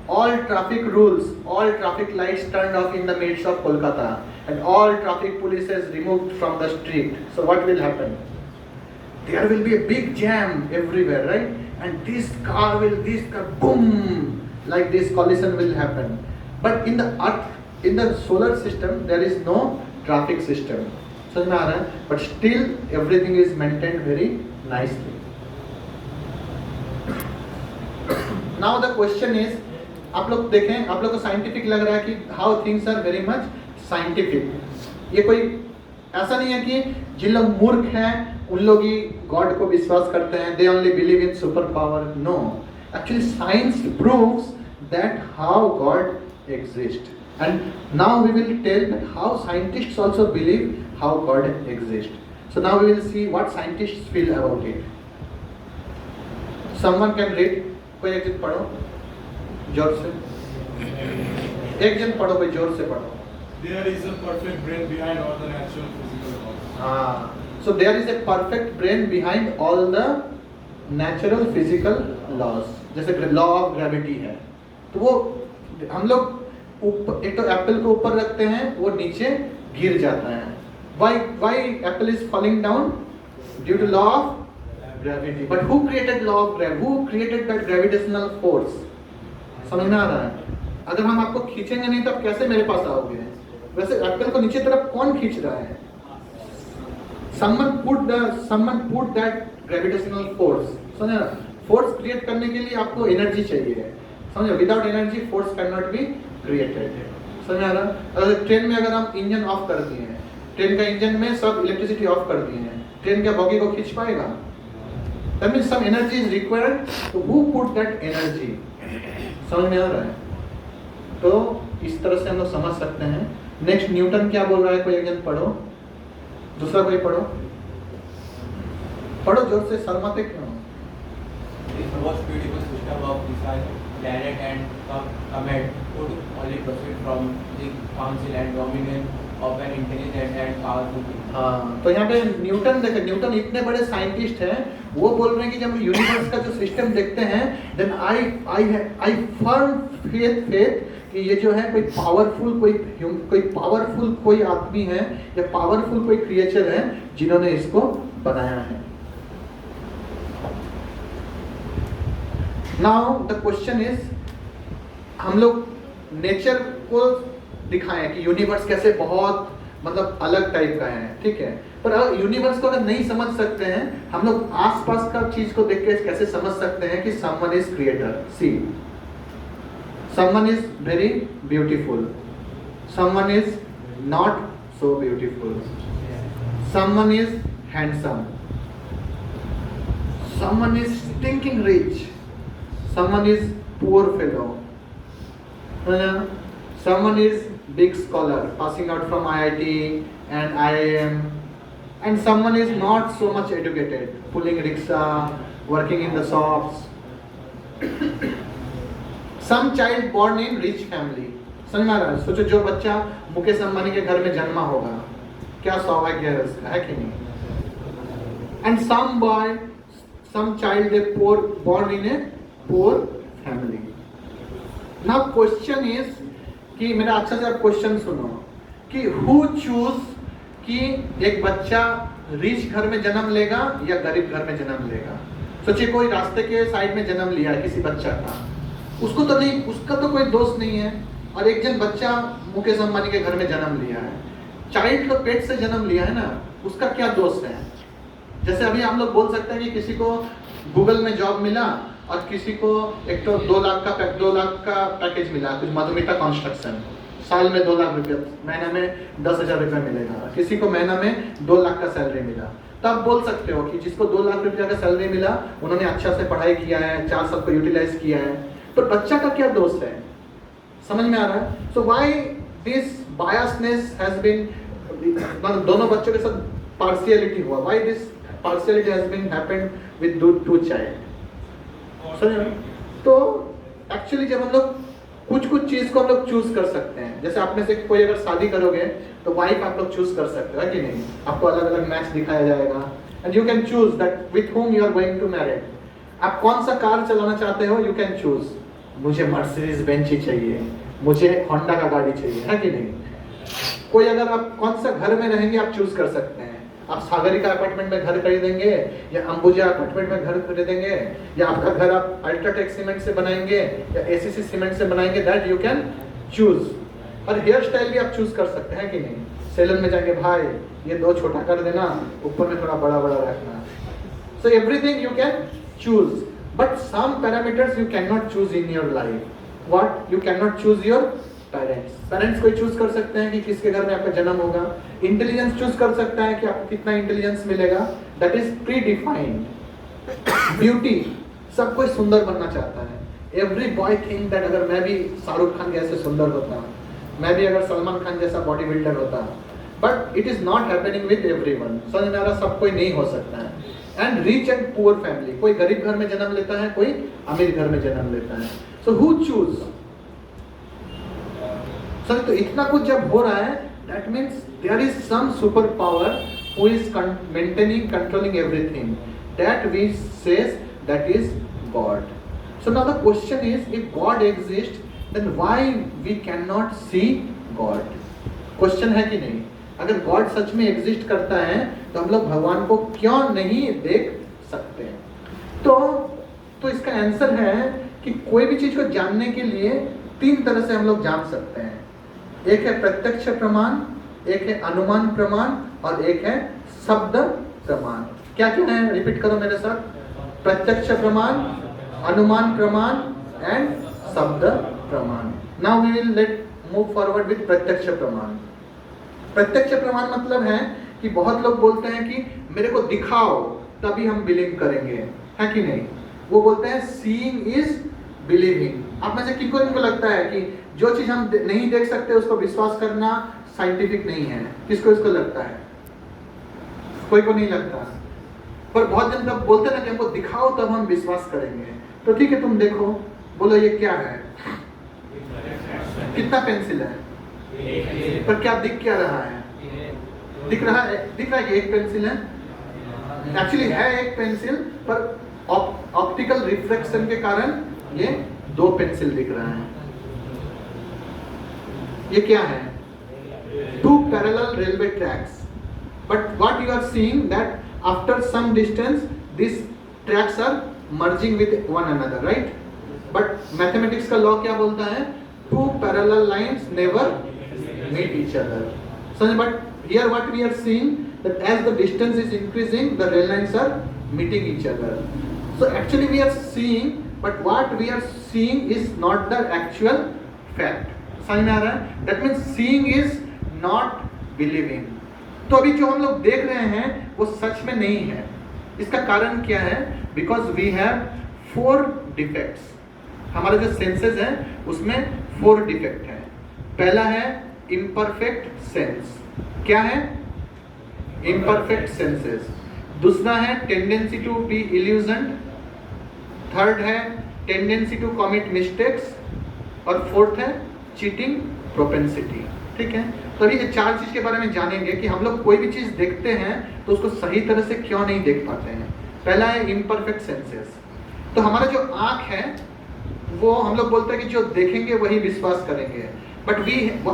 all traffic rules, all traffic lights turned off in the midst of Kolkata and all traffic police is removed from the street. So what will happen? There will be a big jam everywhere, right? And this car boom, like this collision will happen. But in the earth, in the solar system, there is no traffic system. समझ में आ रहा है? But still everything is maintained very nicely. Now the question is, आप लोग देखें, आप लोग को साइंटिफिक लग रहा है कि how things are very much scientific. ये कोई ऐसा नहीं है कि जिन लोग मूर्ख हैं उन लोग ही गॉड को विश्वास करते हैं, they only believe in super power. No, actually science proves that how God exist. And now we will tell that how scientists also believe how God exist. So now we will see what scientists feel about it. Someone can read. कोई एक चीज पढ़ो जोर से. एक जन पढ़ो भाई, जोर से पढ़ो. There is a perfect brain behind all the natural physical laws. So there is a perfect brain behind all the natural physical laws. जैसे लॉ ऑफ ग्रेविटी है, तो वो हम लोग एक तो एप्पल को ऊपर रखते हैं, वो नीचे गिर जाता है. Why apple is falling down? Due to law of gravity. But who created law of gravity? Who created that gravitational force? समझ में आ रहा है? अगर हम आपको खींचेंगे नहीं तो आप कैसे मेरे पास आओगे? वैसे एप्पल को नीचे तरफ कौन खींच रहा है? Someone put that gravitational force. समझे? फोर्स क्रिएट करने के लिए आपको एनर्जी चाहिए. समझे? Without energy force can not be created. समझ आ रहा? अगर ट्रेन में अगर हम इंजन ऑफ कर दिए हैं, ट्रेन का इंजन में सब इलेक्ट्रिसिटी ऑफ कर दिए हैं, ट्रेन क्या बॉगी को खींच पाएगा? That means some energy is required. So who put that energy? समझ में आ रहा है? तो इस तरह से हम लोग समझ सकते हैं. नेक्स्ट न्यूटन क्या बोल रहा है? कोई एक जन पढ़ो. दूसरा कोई पढ़ो. पढ़ो जोर से, शर्माते क्यों? This most beautiful system of the sun, planet and comet could only proceed from the council and dominion of an intelligent and powerful being. हाँ, तो यहाँ पे न्यूटन देखे, न्यूटन इतने बड़े साइंटिस्ट हैं, वो बोल रहे हैं कि जब हम यूनिवर्स का जो सिस्टम देखते हैं, then I firm faith कि ये जो है कोई पावरफुल कोई आदमी है या पावरफुल कोई क्रिएचर है जिन्होंने इसको बनाया है. नाउ द क्वेश्चन इज, हम लोग नेचर को दिखाएं कि यूनिवर्स कैसे बहुत मतलब अलग टाइप का है, ठीक है। पर अगर यूनिवर्स को अगर नहीं समझ सकते हैं, हम लोग आसपास का चीज को देख के कैसे समझ सकते हैं कि someone is creator. See, someone is very beautiful, someone is not so beautiful, someone is handsome, someone is stinking rich, someone is poor fellow, someone is big scholar passing out from IIT and IIM, and someone is not so much educated, pulling rickshaw, working in the shops. Some child born in rich family, समझ में आ रहा है? सोचो जो बच्चा मुकेश अंबानी के घर में जन्मा होगा, क्या सौभाग्य है उसका, है कि नहीं? And some boy, some child they poor born in a poor family. Now question is कि मेरा अच्छा से आप क्वेश्चन सुनो कि who choose कि एक बच्चा रिच घर में जन्म लेगा या गरीब घर में जन्म लेगा। सोचिए कोई रास्ते के साइड में जन्म लिया है किसी बच्चा का, उसको तो नहीं, उसका तो कोई दोस्त नहीं है, और एक जन बच्चा मुकेश अंबानी के घर में जन्म लिया है, चाइल्ड तो पेट से जन्म लिया है ना, उसका क्या दोस्त है। जैसे अभी हम लोग बोल सकते हैं कि किसी को गूगल में जॉब मिला और किसी को एक तो 2 लाख का पैकेज मिला, कुछ मधुमिता कंस्ट्रक्शन, साल में 2 लाख रुपया, महीना में 10,000 रुपया मिलेगा, किसी को महीना में 2 लाख का सैलरी मिला, तो आप बोल सकते हो कि जिसको 2 लाख रुपया का सैलरी मिला उन्होंने अच्छा से पढ़ाई किया है, 4 साल को यूटिलाइज किया है, पर बच्चा का क्या दोस्त है, समझ में आ रहा है? So why this biasness has been, दोनों बच्चों के साथ पार्शियलिटी हुआ, why this partiality has been happened with two child. तो एक्चुअली जब हम लोग कुछ चीज को हम लोग चूज कर सकते हैं, जैसे आप में से कोई अगर शादी करोगे तो वाइफ आप लोग चूज कर सकते हो कि नहीं, आपको अलग अलग मैच दिखाया जाएगा and you can choose that with whom you are going to marry. आप कौन सा कार चलाना चाहते हो, यू कैन चूज, मुझे मर्सिडीज बेंच ही चाहिए, मुझे होंडा का गाड़ी चाहिए, है कि नहीं। कोई अगर आप कौन सा घर में रहेंगे आप चूज कर सकते हैं, आप सागरिका अपार्टमेंट में घर खरीदेंगे या अंबुजा अपार्टमेंट में घर खरीदेंगे, या आपका घर आप अल्ट्राटेक सीमेंट से बनाएंगे या एसीसी सीमेंट से बनाएंगे, दैट यू कैन चूज। और हेयर स्टाइल भी आप चूज कर सकते हैं कि नहीं, सैलून में जाएंगे, भाई ये 2 छोटा कर देना, ऊपर में थोड़ा बड़ा बड़ा रखना, so everything you can choose, but some parameters you can not choose in your life. What you can not choose your parents कोई चूज कर सकते हैं कि किसके घर में आपका जन्म होगा, इंटेलिजेंस चूज कर सकता है कि आपको कितना इंटेलिजेंस मिलेगा, that is pre defined. Beauty, सब कोई सुंदर बनना चाहता है, एवरी बॉय थिंक दैट अगर मैं भी शाहरुख खान जैसे सुंदर होता, मैं भी अगर सलमान खान जैसा बॉडी बिल्डर होता, but it is not happening with everyone, समझ में आ रहा, सब कोई नहीं हो सकता है। And rich and poor family, कोई गरीब घर में जन्म लेता है, कोई अमीर घर में जन्म लेता है, सो हु चूज। सर तो इतना कुछ जब हो रहा है, that means there is some super power who is maintaining, controlling everything, that we says that is God. So now the question is, if God exist then why we can not see God. Question है कि नहीं, अगर गॉड सच में एग्जिस्ट करता है तो हम लोग भगवान को क्यों नहीं देख सकते। तो इसका आंसर है कि कोई भी चीज को जानने के लिए 3 तरह से हम लोग जान सकते हैं, एक है प्रत्यक्ष प्रमाण, एक है अनुमान प्रमाण और एक है शब्द प्रमाण। क्या क्या है, रिपीट करो मेरे साथ, प्रत्यक्ष प्रमाण, अनुमान प्रमाण एंड शब्द प्रमाण। Now we will let move forward with प्रत्यक्ष प्रमाण। प्रत्यक्ष प्रमाण मतलब है कि बहुत लोग बोलते हैं कि मेरे को दिखाओ तभी हम बिलीव करेंगे, है कि नहीं। वो बोलते हैं सीइंग इज बिलीविंग। आप में से किनको लगता है कि जो चीज हम नहीं देख सकते उसको विश्वास करना साइंटिफिक नहीं है, किसको इसको लगता है, कोई को नहीं लगता, पर बहुत जन तब बोलते हैं ना कि हमको दिखाओ तब हम विश्वास करेंगे। तो ठीक है तुम देखो, बोलो ये क्या है, कितना पेंसिल है, पर क्या दिख क्या रहा है, दिख रहा है कि एक पेंसिल है, एक्चुअली है एक पेंसिल, पर ऑप्टिकल रिफ्लेक्शन के कारण ये 2 पेंसिल दिख रहा है। ये क्या है, 2 parallel railway tracks, but what you are seeing that after some distance these tracks are merging with one another, right? But mathematics का law क्या बोलता है, 2 parallel lines never meet each other. So but here what we are seeing that as the distance is increasing, the rail lines are meeting each other. So actually we are seeing, but what we are seeing is not the actual fact. समझ में आ रहा है? That means seeing is not believing. तो अभी जो हम लोग देख रहे हैं वो सच में नहीं है. इसका कारण क्या है? Because we have 4 defects. हमारे जो सेंसेस हैं उसमें 4 डिफेक्ट हैं. पहला है imperfect sense. क्या है? imperfect senses. दूसरा है tendency to be illusioned. Third है tendency to commit mistakes. और फोर्थ है cheating propensity. ठीक है? तो अभी ये 4 चीज के बारे में जानेंगे कि हम लोग कोई भी चीज देखते हैं तो उसको सही तरह से क्यों नहीं देख पाते हैं. पहला है imperfect senses. तो हमारा जो आँख है वो हम लोग बोलते हैं कि जो देखेंगे वही विश्वास करेंगे. But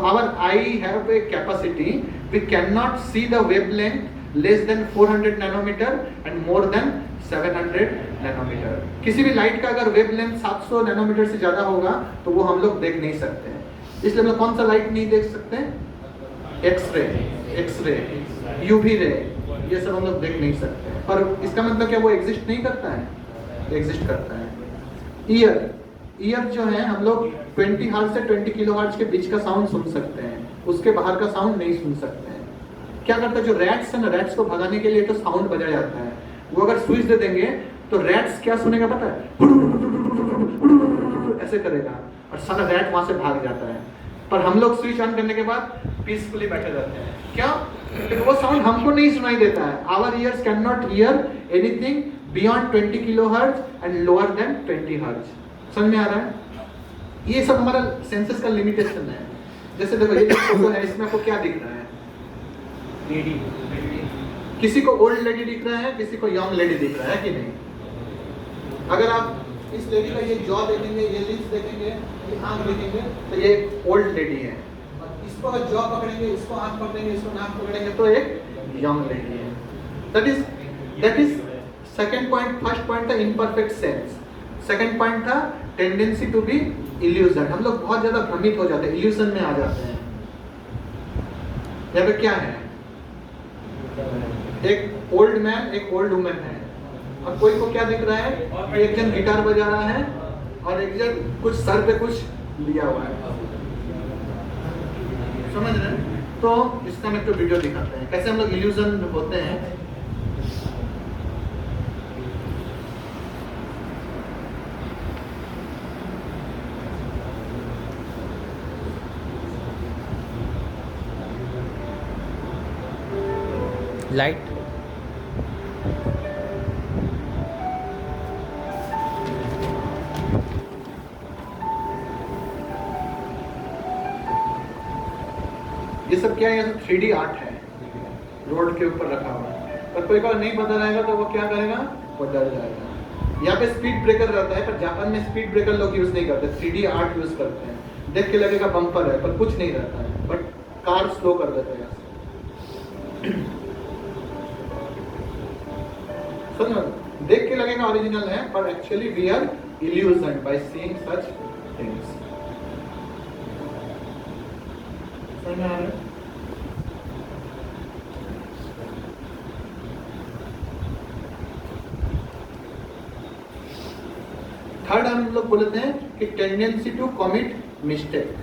our eye have a capacity. We cannot see the wavelength less than 400 nanometer and more than 700 nanometer. किसी भी लाइट का अगर वेवलेंथ 700 नैनोमीटर से ज़्यादा होगा तो वो हम लोग देख नहीं सकते हैं. इसलिए हम लोग कौन सा लाइट नहीं देख सकते? एक्सरे, यूवी रे, ये सब हम लोग देख नहीं सकते. पर इसका मतलब क्या वो एग्जिस्ट नहीं करता है? एग्जिस्ट करता है. ईयर जो है हम लोग 20 हर्ट्ज से 20 किलो हर्ट्ज के बीच का साउंड सुन सकते हैं, उसके बाहर का साउंड नहीं सुन सकते हैं. क्या करता है जो रैट्स है ना, रैट्स को भगाने के लिए तो साउंड बजा जाता है. वो अगर स्विच दे देंगे तो रैट्स क्या सुनेगा पता है? ऐसे करेगा और सारा रैट वहां से भाग जाता है. पर हम लोग स्विच ऑन करने के बाद पीसफुली बैठे रहते हैं. क्या? क्योंकि वो साउंड हमको नहीं सुनाई देता है. Our ears can not hear anything beyond 20 kilohertz and lower than 20 hertz. समझ में आ रहा है? ये सब हमारा सेंसेस का लिमिटेशन है. जैसे देखो ये फोटो है, इसमें आपको क्या दिख रहा है? लेडी. किसी को ओल्ड लेडी दिख रहा है, किसी को यंग लेडी दिख रहा है कि नहीं? अगर आप इस लेडी का ये जॉ देखेंगे, ये लिप्स देखेंगे, ये आंख देखेंगे तो ये ओल्ड लेडी है. और इसको अगर जॉ पकड़ेंगे, इसको आंख पकड़ेंगे, इसको नाक पकड़ेंगे तो एक यंग लेडी है. That is second point. First point था इम्परफेक्ट सेंस. सेकंड पॉइंट था टेंडेंसी टू बी इल्यूजन. हम लोग बहुत ज्यादा भ्रमित हो जाते हैं, इल्यूजन में आ जाते हैं. यहाँ पे क्या है? एक ओल्ड मैन, एक ओल्ड वुमन है और कोई को क्या दिख रहा है? एक जन गिटार बजा रहा है और एक जन कुछ सर पे कुछ लिया हुआ है. समझ रहे हैं? तो इसका हम एक तो वीडियो दिखाते हैं कैसे हम लोग इल्यूजन होते हैं. लाइट. ये सब क्या है? ये सब 3D आर्ट है, रोड के ऊपर रखा हुआ है. पर कोई को नहीं पता रहेगा तो वो क्या करेगा? वो डर जाएगा. यहाँ पे स्पीड ब्रेकर रहता है पर जापान में स्पीड ब्रेकर लोग यूज नहीं करते, 3D आर्ट यूज करते हैं. देख के लगेगा बम्पर है पर कुछ नहीं रहता है, बट कार स्लो कर देते हैं. देख के लगेगा ओरिजिनल है पर actually we are illusion by seeing such things. Third हम लोग बोलते हैं कि टेंडेंसी टू कमिट मिस्टेक.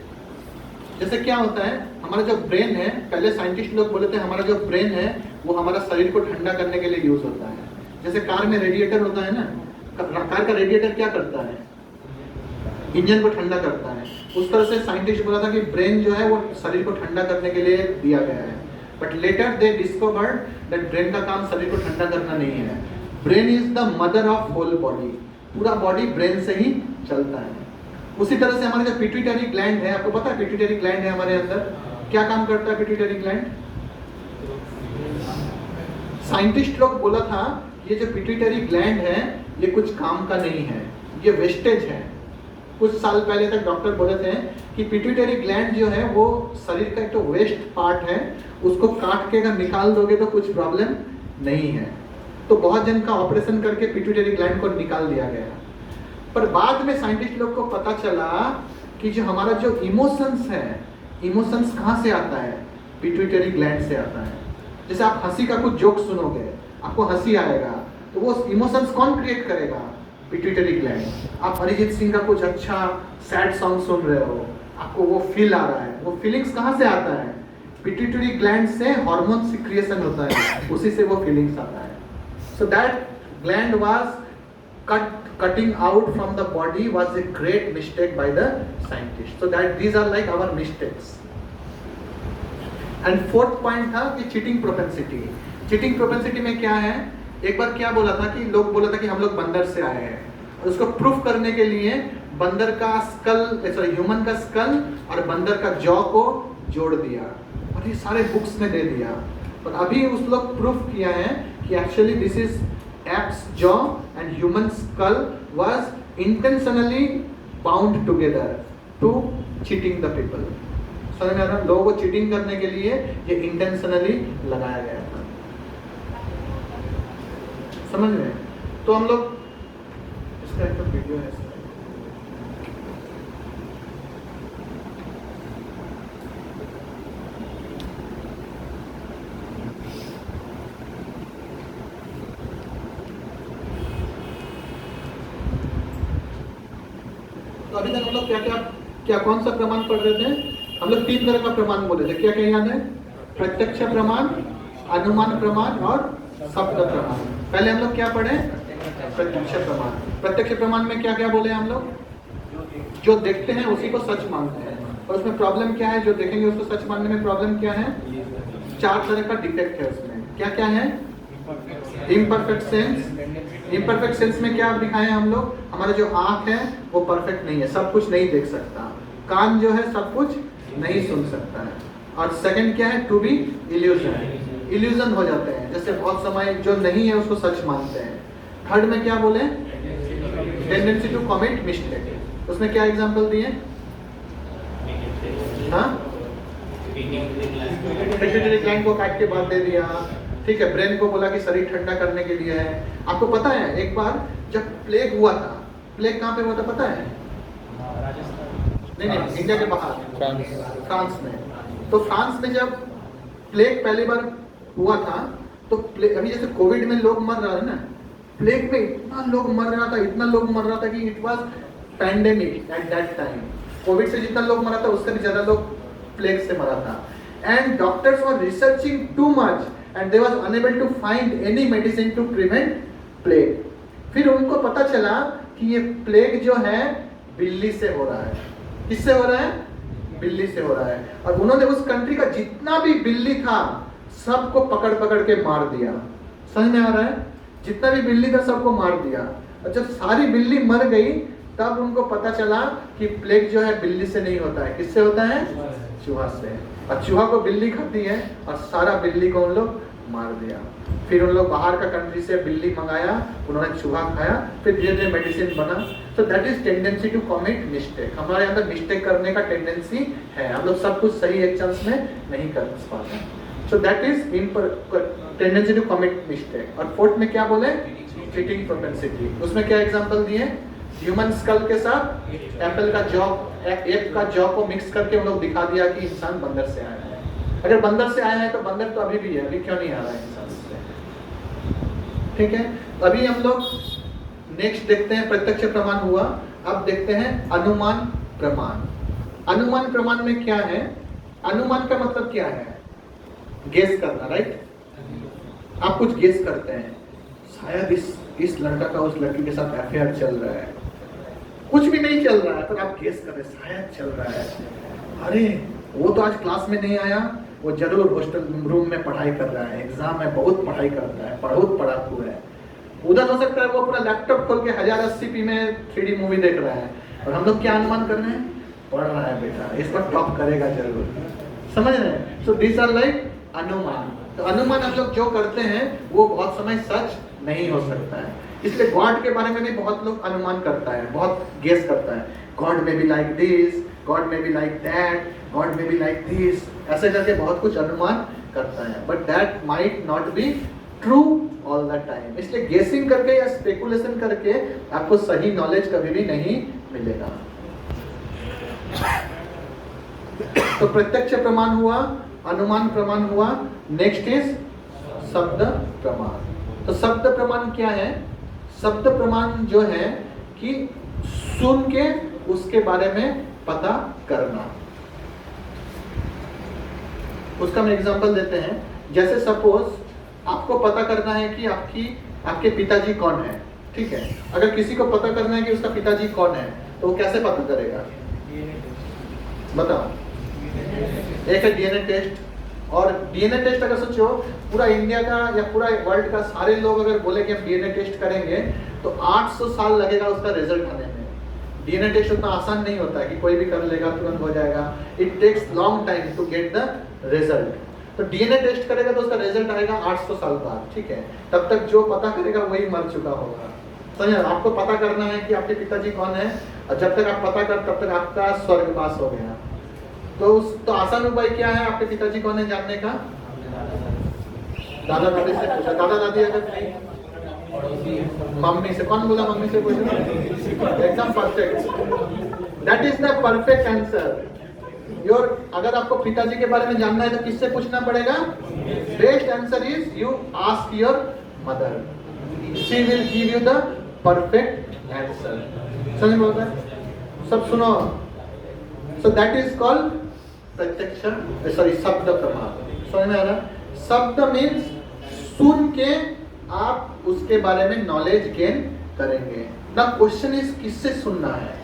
जैसे क्या होता है, हमारा जो ब्रेन है, पहले साइंटिस्ट लोग बोले थे हमारा जो ब्रेन है वो हमारा शरीर को ठंडा करने के लिए यूज होता है. जैसे कार में रेडिएटर होता है ना, कार का रेडिएटर क्या करता है? इंजन को ठंडा करता है. उस तरह से साइंटिस्ट बोला था कि ब्रेन जो है वो शरीर को ठंडा करने के लिए दिया गया है. But later they discovered that brain का काम शरीर को ठंडा करना नहीं है. Brain is the mother of whole body. पूरा बॉडी ब्रेन से ही चलता है. उसी तरह से हमारे जो पिट्यूटरी ग्लैंड है, आपको पता है पिट्यूटरी ग्लैंड है हमारे अंदर, क्या काम करता है पिट्यूटरी ग्लैंड? साइंटिस्ट लोग बोला था ये जो पिट्यूटरी ग्लैंड है ये कुछ काम का नहीं है, ये वेस्टेज है. कुछ साल पहले तक डॉक्टर बोले थे कि पिट्यूटरी ग्लैंड जो है वो शरीर का एक तो वेस्ट पार्ट है, उसको काट के अगर निकाल दोगे तो कुछ प्रॉब्लम नहीं है. तो बहुत जन का ऑपरेशन करके पिट्यूटरी ग्लैंड को निकाल दिया गया. पर बाद में साइंटिस्ट लोग को पता चला कि जो हमारा जो इमोशंस है, इमोशंस कहाँ से आता है? पिट्यूटरी ग्लैंड से आता है। जैसे आप हंसी का कुछ जोक सुनोगे, आपको हंसी आएगा, तो वो इमोशंस कौन क्रिएट करेगा? Pituitary gland. आप अरिजीत सिंह का कुछ अच्छा सैड सॉन्ग सुन रहे हो, आपको वो फील आ रहा है, वो फीलिंग्स कहाँ से आता है? पिट्यूटरी ग्लैंड से हार्मोन सिक्रिएशन होता है, उसी से वो फीलिंग्स आता है। So that gland was cutting out from the body was a great mistake by the scientists. So that these are like our mistakes. And fourth point था कि cheating propensity. Cheating propensity में क्या है? एक बार क्या बोला था कि लोग बोला था कि हम लोग बंदर से आए हैं, और उसको प्रूफ करने के लिए बंदर का स्कल, सॉरी ह्यूमन का स्कल और बंदर का जॉ को जोड़ दिया, और ये सारे बुक्स में दे दिया। और अभी उस लोग प्रूफ किया है कि actually this is apes jaw and human skull was intentionally bound together to cheating the people. समझ में आ रहा? लोगों को चीटिंग करने के लिए ये इंटेंशनली लगाया गया था। समझ में? तो हम लोग इसका एक वीडियो है। तो अभी तक हम लोग क्या कौन सा प्रमाण पढ़ रहे थे? हम लोग 3 तरह का प्रमाण बोले थे। क्या क्या याद है? प्रत्यक्ष प्रमाण, अनुमान प्रमाण और शब्द प्रमाण। पहले हम लोग क्या पढ़े? प्रत्यक्ष प्रमाण। प्रत्यक्ष प्रमाण में क्या क्या बोले हम लोग? जो देखते हैं उसी को सच मानते हैं। और उसमें प्रॉब्लम क्या है? जो देखेंगे उसको सच मानने में प्रॉब्लम क्या है? 4 तरह का डिफेक्ट है उसमें। क्या क्या है? Imperfect sense. इम्परफेक्ट सेंस में क्या दिखाए हम लोग? हमारा जो आंख है वो परफेक्ट नहीं है, सब कुछ नहीं देख सकता। कान जो है सब कुछ नहीं सुन सकता है। और सेकंड क्या है? To be illusion. इल्यूजन हो जाते हैं, जैसे बहुत समय जो नहीं है उसको सच मानते हैं। थर्ड में क्या बोले? Tendency to commit mistake. उसमें क्या एग्जांपल दिए? हाँ, पिट्यूटरी ग्लैंड को काट के बाद दे दिया, ठीक है। ब्रेन को बोला कि शरीर ठंडा करने के लिए है। आपको पता है एक बार जब प्लेग हुआ था, प्लेग कहाँ पे हुआ था पता है? नहीं, इंडिया के बाहर, फ्रांस में। तो फ्रांस में जब प्लेग पहली बार हुआ था, तो अभी जैसे कोविड में लोग मर रहा है ना, प्लेग में इतना लोग मर रहा था कि it was pandemic at that time. Covid से जितना लोग मरा था उससे भी ज्यादा लोग प्लेग से मरा था। And doctors were researching too much and they was unable to find any medicine to prevent plague. फिर उनको पता चला कि ये प्लेग जो है बिल्ली से हो रहा है। किससे हो रहा है? बिल्ली से हो रहा है। और उन्होंने उस कंट्री का जितना भी बिल्ली था सबको पकड़ पकड़ के मार दिया। समझ में आ रहा है? जितना भी बिल्ली था सबको मार दिया। और जब सारी बिल्ली मर गई तब उनको पता चला कि प्लेग जो है बिल्ली से नहीं होता है। किससे होता है? चूहा से। और चूहा को बिल्ली खाती है और सारा बिल्ली को उन लोग मार दिया। फिर उन लोग बाहर का कंट्री से बिल्ली मंगाया, उन्होंने चूहा खाया, फिर धीरे धीरे मेडिसिन बना। So that is tendency to commit mistake. हमारे अंदर मिस्टेक करने का टेंडेंसी है, हम लोग सब कुछ सही एक चांस में नहीं कर पाते। So that is tendency to commit mistake. और फोर्थ में क्या बोले? Cheating propensity. उसमें क्या एग्जांपल दिए? ह्यूमन स्कल के साथ एप्पल का जॉ, एप का जॉ को मिक्स करके हम लोग दिखा दिया कि इंसान बंदर से आया है। अगर बंदर से आया है तो बंदर तो अभी भी है, अभी क्यों नहीं आ रहा है इंसान से? ठीक है। अभी हम लोग नेक्स्ट देखते हैं, प्रत्यक्ष प्रमाण हुआ, अब देखते हैं अनुमान प्रमाण। अनुमान प्रमाण में क्या है? अनुमान का मतलब क्या है? गेस करना, राइट? आप कुछ गेस करते हैं, शायद इस लड़का का उस लड़की के साथ अफेयर चल रहा है, कुछ भी नहीं चल रहा है पर आप गेस कर रहे हैं शायद चल रहा है। अरे वो तो आज क्लास में नहीं आया, वो जरूर हॉस्टल रूम में पढ़ाई कर रहा है, एग्जाम में बहुत पढ़ाई करता है, बहुत पढ़ाकू है। उधर हो सकता है वो पूरा लैपटॉप खोल के 1080p में 3D मूवी देख रहा है, और हम लोग क्या अनुमान कर रहे हैं? पढ़ रहा है बेटा, इस पर टॉप करेगा जरूर। समझ रहे हैं? सो दिस आर लाइक अनुमान। तो अनुमान हम लोग जो करते हैं वो बहुत समय सच नहीं हो सकता है। इसलिए गॉड के बारे में भी बहुत लोग अनुमान करता है, बहुत गेस करता है। गॉड में बी लाइक दिस, गॉड में बी लाइक दैट, गॉड में बी लाइक दिस, ऐसे करके बहुत कुछ अनुमान करता है। But that might not be true all the time. इसलिए गेसिंग करके या स्पेकुलेशन करके आपको सही नॉलेज कभी भी नहीं मिलेगा। तो प्रत्यक्ष प्रमाण हुआ, अनुमान प्रमाण हुआ, नेक्स्ट इज शब्द प्रमाण। तो शब्द प्रमाण क्या है? शब्द प्रमाण जो है कि सुन के उसके बारे में पता करना। उसका हम एग्जांपल देते हैं। जैसे सपोज आपको पता करना है कि आपके पिताजी कौन है, ठीक है। अगर किसी को पता करना है कि उसका पिताजी कौन है तो वो कैसे पता करेगा? बताओ। एक है डीएनए टेस्ट, और डीएनए टेस्ट अगर सोचो पूरा इंडिया का या पूरा वर्ल्ड का सारे लोग अगर बोले कि हम डीएनए टेस्ट करेंगे तो 800 साल लगेगा उसका रिजल्ट आने में। डीएनए टेस्ट उतना आसान नहीं होता है कि कोई भी कर लेगा तुरंत हो जाएगा। It takes long time to get the result. तो डीएनए टेस्ट करेगा तो उसका रिजल्ट आएगा 800 साल बाद, ठीक है। तब तक जो पता करेगा वही मर चुका होगा। समझे? आपको पता करना है कि आपके पिताजी कौन है, और जब तक आप पता कर तब तक आपका स्वर्गवास हो गया। तो आसान उपाय क्या है आपके पिताजी कौन है जानने का? दादा दादी से पूछो। दादा दादी अगर मम्मी से, कौन बोला मम्मी से पूछो? एकदम perfect, that is the perfect answer. अगर आपको पिताजी के बारे में जानना है तो किससे पूछना पड़ेगा? Best answer is you ask your mother, she will give you the perfect answer. समझ में आता है? सब सुनो। सो दैट इज कॉल्ड प्रत्यक्ष, सॉरी शब्द प्रमाण। समझ में आ रहा? शब्द मीन्स सुन के आप उसके बारे में नॉलेज गेन करेंगे। द क्वेश्चन इज किससे सुनना है?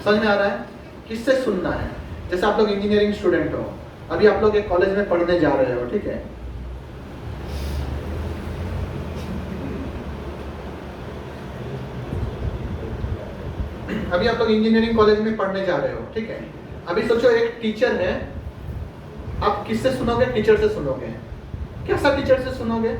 समझ में आ रहा है? किससे सुनना है? जैसे आप लोग इंजीनियरिंग स्टूडेंट हो, अभी आप लोग एक कॉलेज में पढ़ने जा रहे हो, ठीक है। अभी आप लोग इंजीनियरिंग कॉलेज में पढ़ने जा रहे हो, ठीक है। अभी सोचो एक टीचर है, आप किससे सुनोगे? टीचर से सुनोगे। कैसा टीचर से सुनोगे?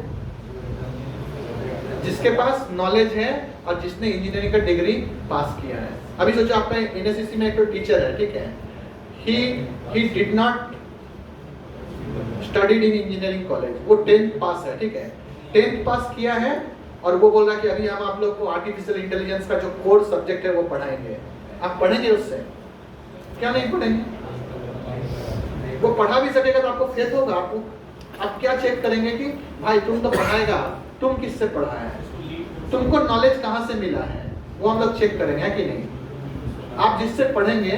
जिसके पास नॉलेज है और जिसने इंजीनियरिंग का डिग्री पास किया है। अभी सोचो आपका एनएससीसी में एक टीचर है, ठीक है। he did not studied in engineering college, वो 10th पास है, ठीक है। 10th पास किया है और वो बोल रहा है कि अभी हम आप लोग को आर्टिफिशियल इंटेलिजेंस का जो कोर सब्जेक्ट है वो पढ़ाएंगे। आप पढ़ेंगे उससे? क्या नहीं पढ़ेंगे? वो पढ़ा भी सकेगा तो आपको फेथ होगा। आप क्या चेक करेंगे कि भाई तुम तो पढ़ाएगा, तुम किससे पढ़ा है, तुमको नॉलेज कहाँ से मिला है, वो हम लोग चेक करेंगे, है कि नहीं। आप जिससे पढ़ेंगे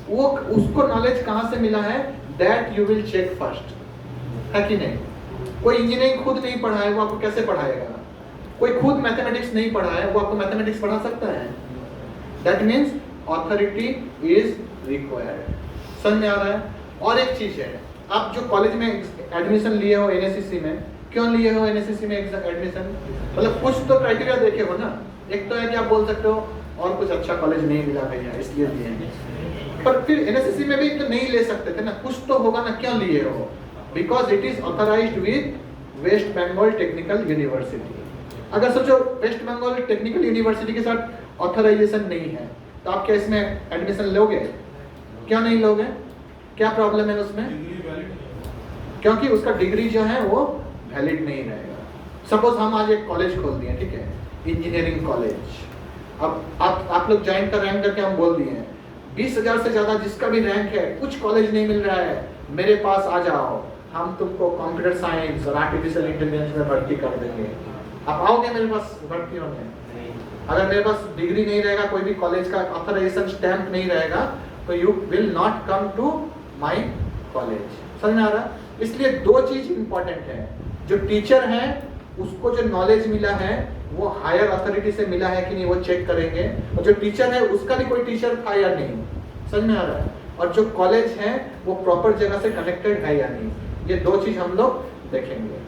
वो उसको नॉलेज कहाँ से मिला है, that you will check first, है कि नहीं। कोई इंजीनियरिंग खुद नहीं पढ़ा है, वो आपको कैसे पढ़ाएगा? कोई खुद मैथमेटिक्स नहीं पढ़ा है, वो आपको मैथमेटिक्स पढ़ा सकता है? That means authority is required. समझ में आ रहा है? और एक चीज है, आप जो कॉलेज में एडमिशन लिए हो एनएससीसी में, क्यों लिए हो एनएससीसी में एडमिशन? मतलब कुछ तो क्राइटेरिया देखे हो ना। एक तो है कि आप बोल सकते हो और कुछ अच्छा कॉलेज नहीं मिला भैया इसलिए लिए, पर फिर एनएससीसी में भी तो नहीं ले सकते थे ना, कुछ तो होगा ना, क्यों लिए हो? Because it is authorised with West Bengal technical university. अगर सोचो वेस्ट बंगाल टेक्निकल यूनिवर्सिटी के साथ ऑथराइजेशन नहीं है तो आप क्या इसमें एडमिशन लोगे? क्यों नहीं लोगे? क्या प्रॉब्लम है उसमें? क्योंकि उसका डिग्री जो है वो वैलिड नहीं रहेगा। सपोज हम आज एक कॉलेज खोल दिए, ठीक है, इंजीनियरिंग कॉलेज। अब आप लोग ज्वाइन का रैंक करके हम बोल दिए हैं 20,000 से ज्यादा जिसका भी रैंक है, कुछ कॉलेज नहीं मिल रहा है, मेरे पास आ जाओ, हम तुमको कंप्यूटर साइंस और आर्टिफिशियल इंटेलिजेंस में भर्ती कर देंगे। आप आओगे मेरे पास भर्ती होने? अगर मेरे पास डिग्री नहीं रहेगा, कोई भी कॉलेज का ऑथराइजेशन स्टैंप नहीं रहेगा, तो you will not come to my college. समझ में आ रहा? इसलिए दो चीज इंपॉर्टेंट है, जो टीचर है उसको जो नॉलेज मिला है वो हायर अथॉरिटी से मिला है कि नहीं वो चेक करेंगे, और जो टीचर है उसका भी कोई टीचर था या नहीं। समझ में आ रहा है? और जो कॉलेज है वो प्रॉपर जगह से कनेक्टेड है या नहीं, ये दो चीज हम लोग देखेंगे।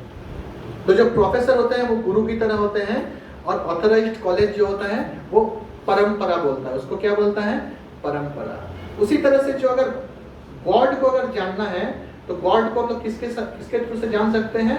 तो जो प्रोफेसर होते हैं वो गुरु की तरह होते हैं, और ऑथराइज्ड कॉलेज जो होता है वो परंपरा बोलता है, उसको क्या बोलता है? परंपरा। उसी तरह से जो अगर गॉड को अगर जानना है तो गॉड को हम लोग किसके थ्रू से जान सकते हैं?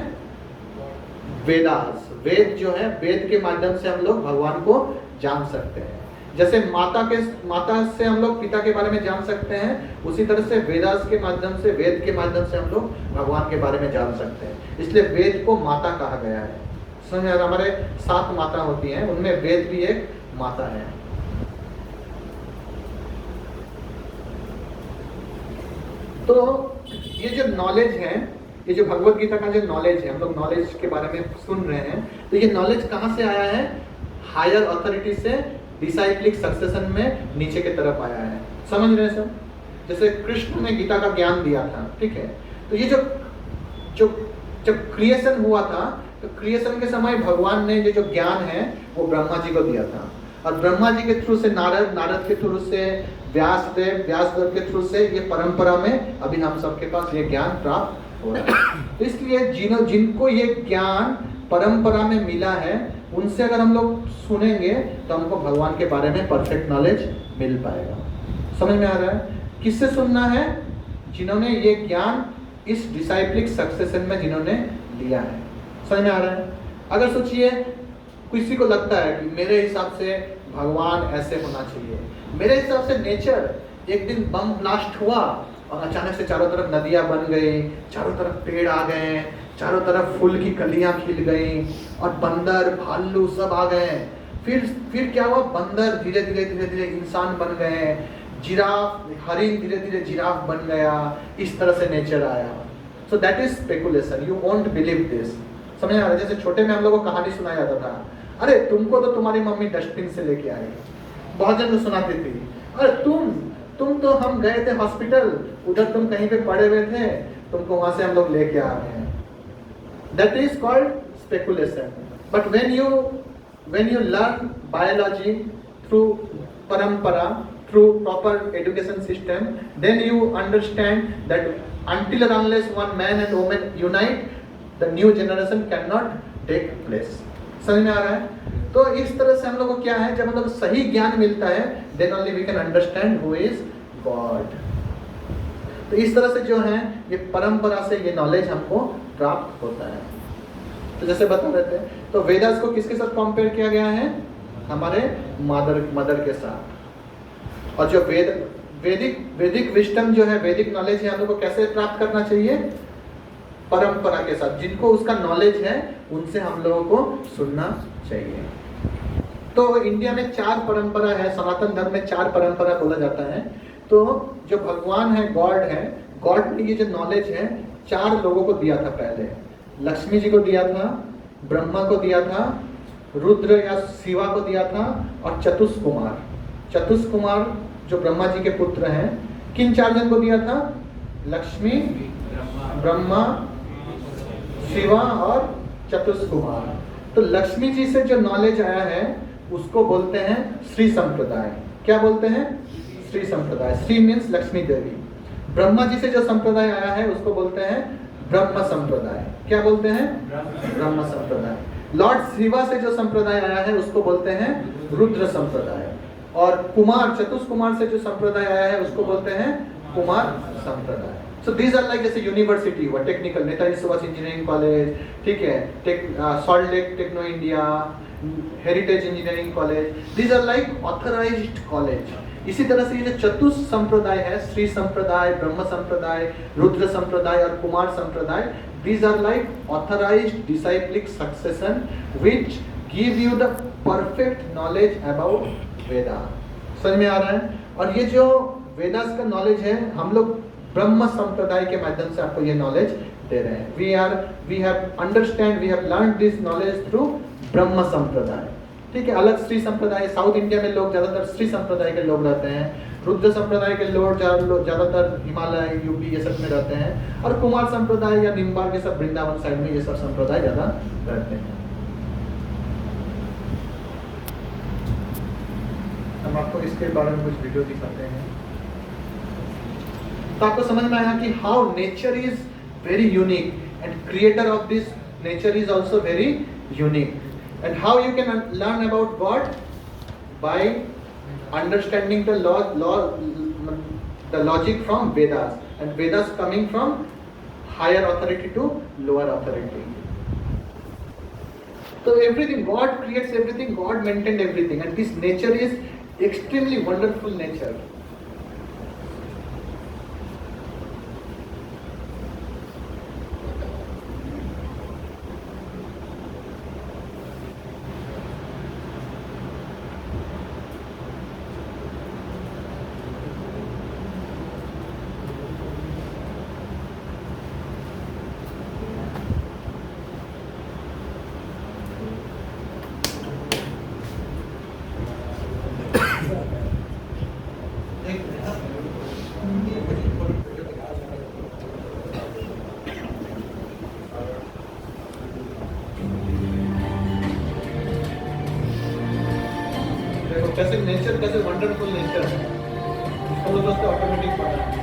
वेदास। वेद जो है, वेद के माध्यम से हम लोग भगवान को जान सकते हैं। जैसे माता से हम लोग पिता के बारे में जान सकते हैं, उसी तरह से वेदास के माध्यम से, वेद के माध्यम से हम लोग भगवान के बारे में जान सकते हैं। इसलिए वेद को माता कहा गया है। समझ में? हमारे 7 माता होती हैं, उनमें वेद भी एक माता है। तो ये जो नॉलेज है, ये जो भगवत गीता का जो नॉलेज है, हम लोग नॉलेज के बारे में सुन रहे हैं, तो ये नॉलेज कहाँ से आया है? हायर अथॉरिटी से डिसाइप्लिक सक्सेशन में नीचे की तरफ आया है। समझ रहे हैं सब? जैसे कृष्ण ने गीता का ज्ञान दिया था, ठीक है, तो ये जो जब क्रिएशन हुआ था, तो क्रिएशन के समय भगवान ने जो ज्ञान है वो ब्रह्मा जी को दिया था, और ब्रह्मा जी के थ्रू से नारद के थ्रू से व्यासदेव के थ्रू से ये परंपरा में अभी हम सबके पास ये ज्ञान प्राप्त हो रहा है। तो इसलिए जिनको ये ज्ञान परंपरा में मिला है, उनसे अगर हम लोग सुनेंगे तो हमको भगवान के बारे में परफेक्ट नॉलेज मिल पाएगा। समझ में आ रहा है? किससे सुनना है? जिन्होंने ये ज्ञान इस डिसाइप्लिक सक्सेशन में जिन्होंने लिया है। समझ में आ रहा है? अगर सोचिए किसी को लगता है कि मेरे हिसाब से भगवान ऐसे होना चाहिए, मेरे हिसाब से नेचर, एक दिन बम ब्लास्ट हुआ और अचानक से चारों तरफ नदियां बन गई, चारों तरफ पेड़ आ गए, चारों तरफ फूल की कलियां खिल गई और बंदर भालू सब आ गए। फिर क्या हुआ? बंदर धीरे धीरे इंसान बन गए, जिराफ हरिन धीरे धीरे जिराफ बन गया। इस तरह से नेचर आया। सो that is speculation, you won't believe this. समझ आ रहा है? जैसे छोटे में हम लोगों को कहानी सुनाया जाता था, अरे तुमको तो तुम्हारी मम्मी डस्टबिन से लेके आई। बहुत जन को सुनाती थी, अरे तुम तो हम गए थे हॉस्पिटल, उधर तुम कहीं पे पड़े हुए थे, तुमको वहां से हम लोग लेके आ गए हैं। That is called speculation. But when you learn biology through parampara, through proper education system, then you understand that until and unless one man and woman unite, the new generation cannot take place. समझ में आ रहा है? तो इस तरह से हम लोग को क्या है, जब हम लोग सही ज्ञान मिलता है, then only we can understand who is God. तो इस तरह से जो है ये परंपरा से ये नॉलेज हमको प्राप्त होता है। तो जैसे बता रहे थे, तो वेदास को किसके साथ कंपेयर किया गया है? हमारे मदर के साथ। और जो वैदिक विजडम जो है, वैदिक नॉलेज है, हम लोग को कैसे प्राप्त करना चाहिए? परंपरा के साथ। जिनको उसका नॉलेज है उनसे हम लोगों को सुनना चाहिए। तो इंडिया में 4 परंपरा है, सनातन धर्म में 4 परंपरा बोला जाता है। तो जो भगवान है, गॉड ने ये जो नॉलेज है 4 लोगों को दिया था। पहले लक्ष्मी जी को दिया था, ब्रह्मा को दिया था, रुद्र या शिवा को दिया था, और चतुष्कुमार जो ब्रह्मा जी के पुत्र हैं। किन 4 जन को दिया था? लक्ष्मी, ब्रह्मा, शिवा और चतुष्कुमार। तो लक्ष्मी जी से जो नॉलेज आया है उसको बोलते हैं श्री संप्रदाय। क्या बोलते हैं? श्री संप्रदाय। श्री मीन्स लक्ष्मी देवी। ब्रह्मा जी से जो संप्रदाय आया है उसको बोलते हैं ब्रह्म संप्रदाय। क्या बोलते हैं? ब्रह्म संप्रदाय। लॉर्ड शिवा से जो संप्रदाय आया है उसको बोलते हैं रुद्र संप्रदाय। और चतुष्कुमार से जो संप्रदाय आया है उसको बोलते हैं कुमार संप्रदाय। So these are like जैसे यूनिवर्सिटी हुआ, technical Netaji Subhash engineering college, ठीक है, Salt Lake Techno India, heritage engineering college, these are like authorized college. इसी तरह से ये जो चतुष संप्रदाय है, श्री संप्रदाय, ब्रह्म संप्रदाय, रुद्र संप्रदाय और कुमार संप्रदाय, these are like authorized disciplic succession which give you the perfect knowledge about वेदा। समझ में आ रहा है? और ये जो वेदास का नॉलेज है हम लोग ब्रह्म संप्रदाय के माध्यम से आपको ये नॉलेज दे रहे हैं। we have learned this knowledge through ब्रह्म संप्रदाय। ठीक है, अलग श्री संप्रदाय, साउथ इंडिया में लोग ज्यादातर श्री संप्रदाय के लोग रहते हैं, रुद्र संप्रदाय के लोग ज्यादातर हिमालय, यूपी ये सब में रहते हैं, और कुमार संप्रदाय या निम्बार के सब वृंदावन साइड में ये सब संप्रदाय ज्यादा रहते हैं। हम आपको इसके बारे में कुछ वीडियो दिखाते हैं तो आपको समझ में आया कि how nature is very unique and creator of this nature is also very unique, and how you can learn about God by understanding the logic from Vedas, and Vedas coming from higher authority to lower authority. So everything, God creates everything, God maintained everything, and this nature is extremely wonderful nature. देखो कैसे नेचर, कैसे वंडरफुल नेचर है, उसको तो दोस्तों ऑटोमेटिक पता है।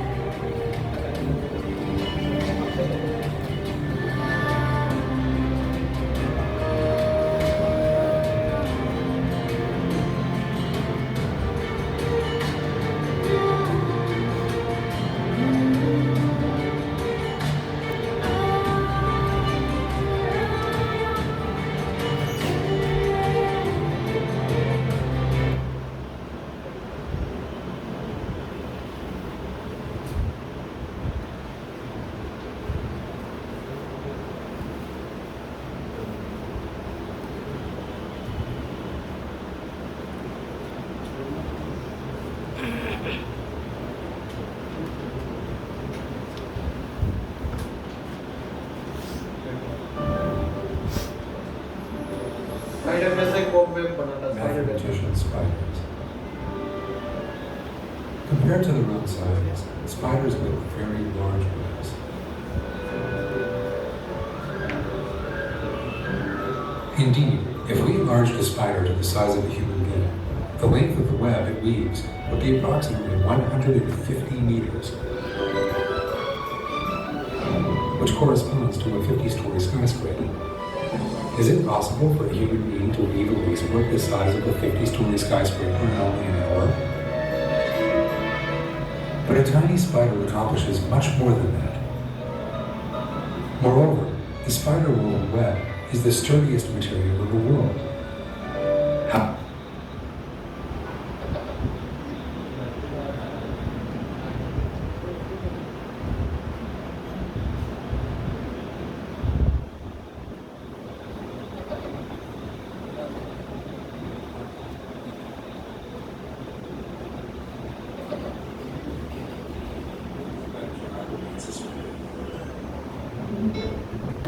स्पाइडर में से कोब वेब बना था spider web. Mathematician spiders. Compared to their own size, spiders build very large webs. Indeed, if we enlarged a spider to the size of a human being, the length of the web it weaves would be approximately 150 meters, which corresponds to a 50-story skyscraper. Is it possible for a human being to weave a lacework the size of a 50-story skyscraper in only an hour? But a tiny spider accomplishes much more than that. Moreover, the spider-woven web is the sturdiest material in the world. How?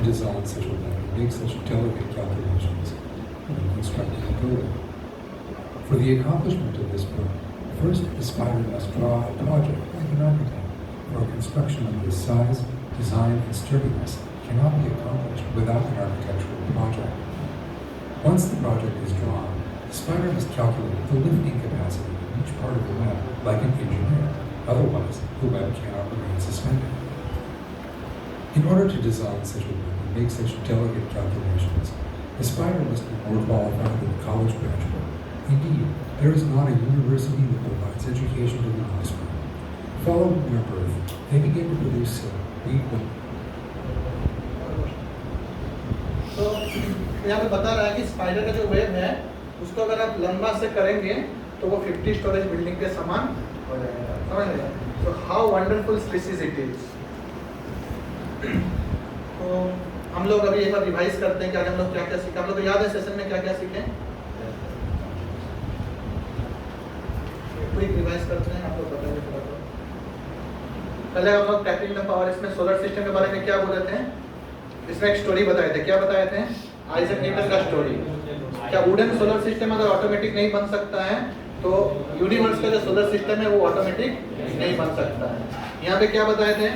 Design such a web and make such delicate calculations when constructing a building. For the accomplishment of this work, first the spider must draw a project like an architect, for a construction of this size, design, and sturdiness cannot be accomplished without an architectural project. Once the project is drawn, the spider must calculate the lifting capacity of each part of the web like an engineer, otherwise the web cannot remain suspended. In order to design such a web and make such delicate calculations, the spider must be more qualified than a college graduate. Indeed, there is not a university that provides education to the offspring. Following their birth, they begin to produce silk, weave them. तो यहाँ पे बता रहा है कि स्पाइडर का जो वेब है उसको अगर आप लंबा से करेंगे तो वो 50 स्टोरेज बिल्डिंग के समान हो जाएगा, समझ रहे हैं? So how wonderful species it is. तो हम लोग अभी एक बार रिवाइज करते हैं कि आज हम लोग क्या क्या सीखे। हम लोग को याद है सेशन में क्या क्या सीखे? क्विक रिवाइज करते हैं, आपको बताएंगे थोड़ा थोड़ा। पहले हम लोग टैपिंग द पावर, इसमें सोलर सिस्टम के बारे में क्या बोले थे? इसमें एक स्टोरी बताए थे। क्या बताए थे? आइजैक न्यूटन का स्टोरी। क्या वुडन सोलर सिस्टम अगर ऑटोमेटिक नहीं बन सकता है तो यूनिवर्स का जो सोलर सिस्टम है वो ऑटोमेटिक नहीं बन सकता है। यहाँ पे क्या बताए थे?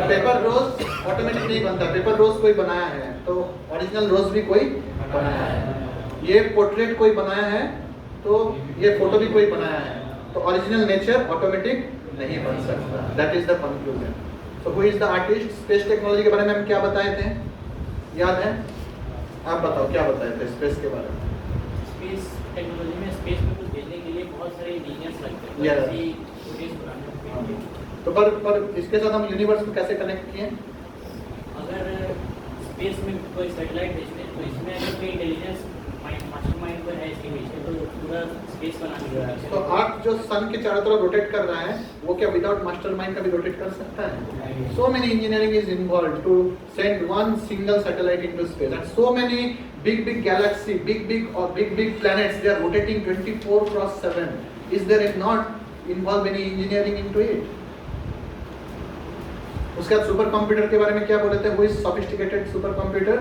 पेपर रोज ऑटोमेटिक नहीं बनता, पेपर रोज कोई बनाया है तो ओरिजिनल रोज भी कोई बनाया है। ये पोर्ट्रेट कोई बनाया है तो ये फोटो भी कोई बनाया है, तो ओरिजिनल नेचर ऑटोमेटिक नहीं बन सकता। That is the conclusion. So who is the artist? Space technology के बारे में हम क्या बताए थे, याद है? आप बताओ क्या बताए थे स्पेस के बारे में? स्पेस टेक्नोलॉजी में स्पेस में कुछ भेजने के लिए बहुत सारे इंजीनियर्स लगते हैं। Yeah. जैसे फुटेज बनाने तो पर इसके साथ हम यूनिवर्स को कैसे कनेक्ट किए? अगर स्पेस में कोई सैटेलाइट भेजते हैं तो इसमें अगर कोई इंटेलिजेंस मास्टर माइंड कोई है इसके पीछे तो पूरा स्पेस बनाने के लिए। तो अर्थ जो सन के चारों तरफ रोटेट कर रहा है वो क्या विदाउट मास्टरमाइंड का भी रोटेट कर सकता है? So many engineering is involve to send one single satellite into space and so many big galaxy, big planets, they are rotating 24/7. Is there not involved any engineering into it? उसके बाद सुपर कंप्यूटर के बारे में क्या बोले थे? Who is sophisticated super computer?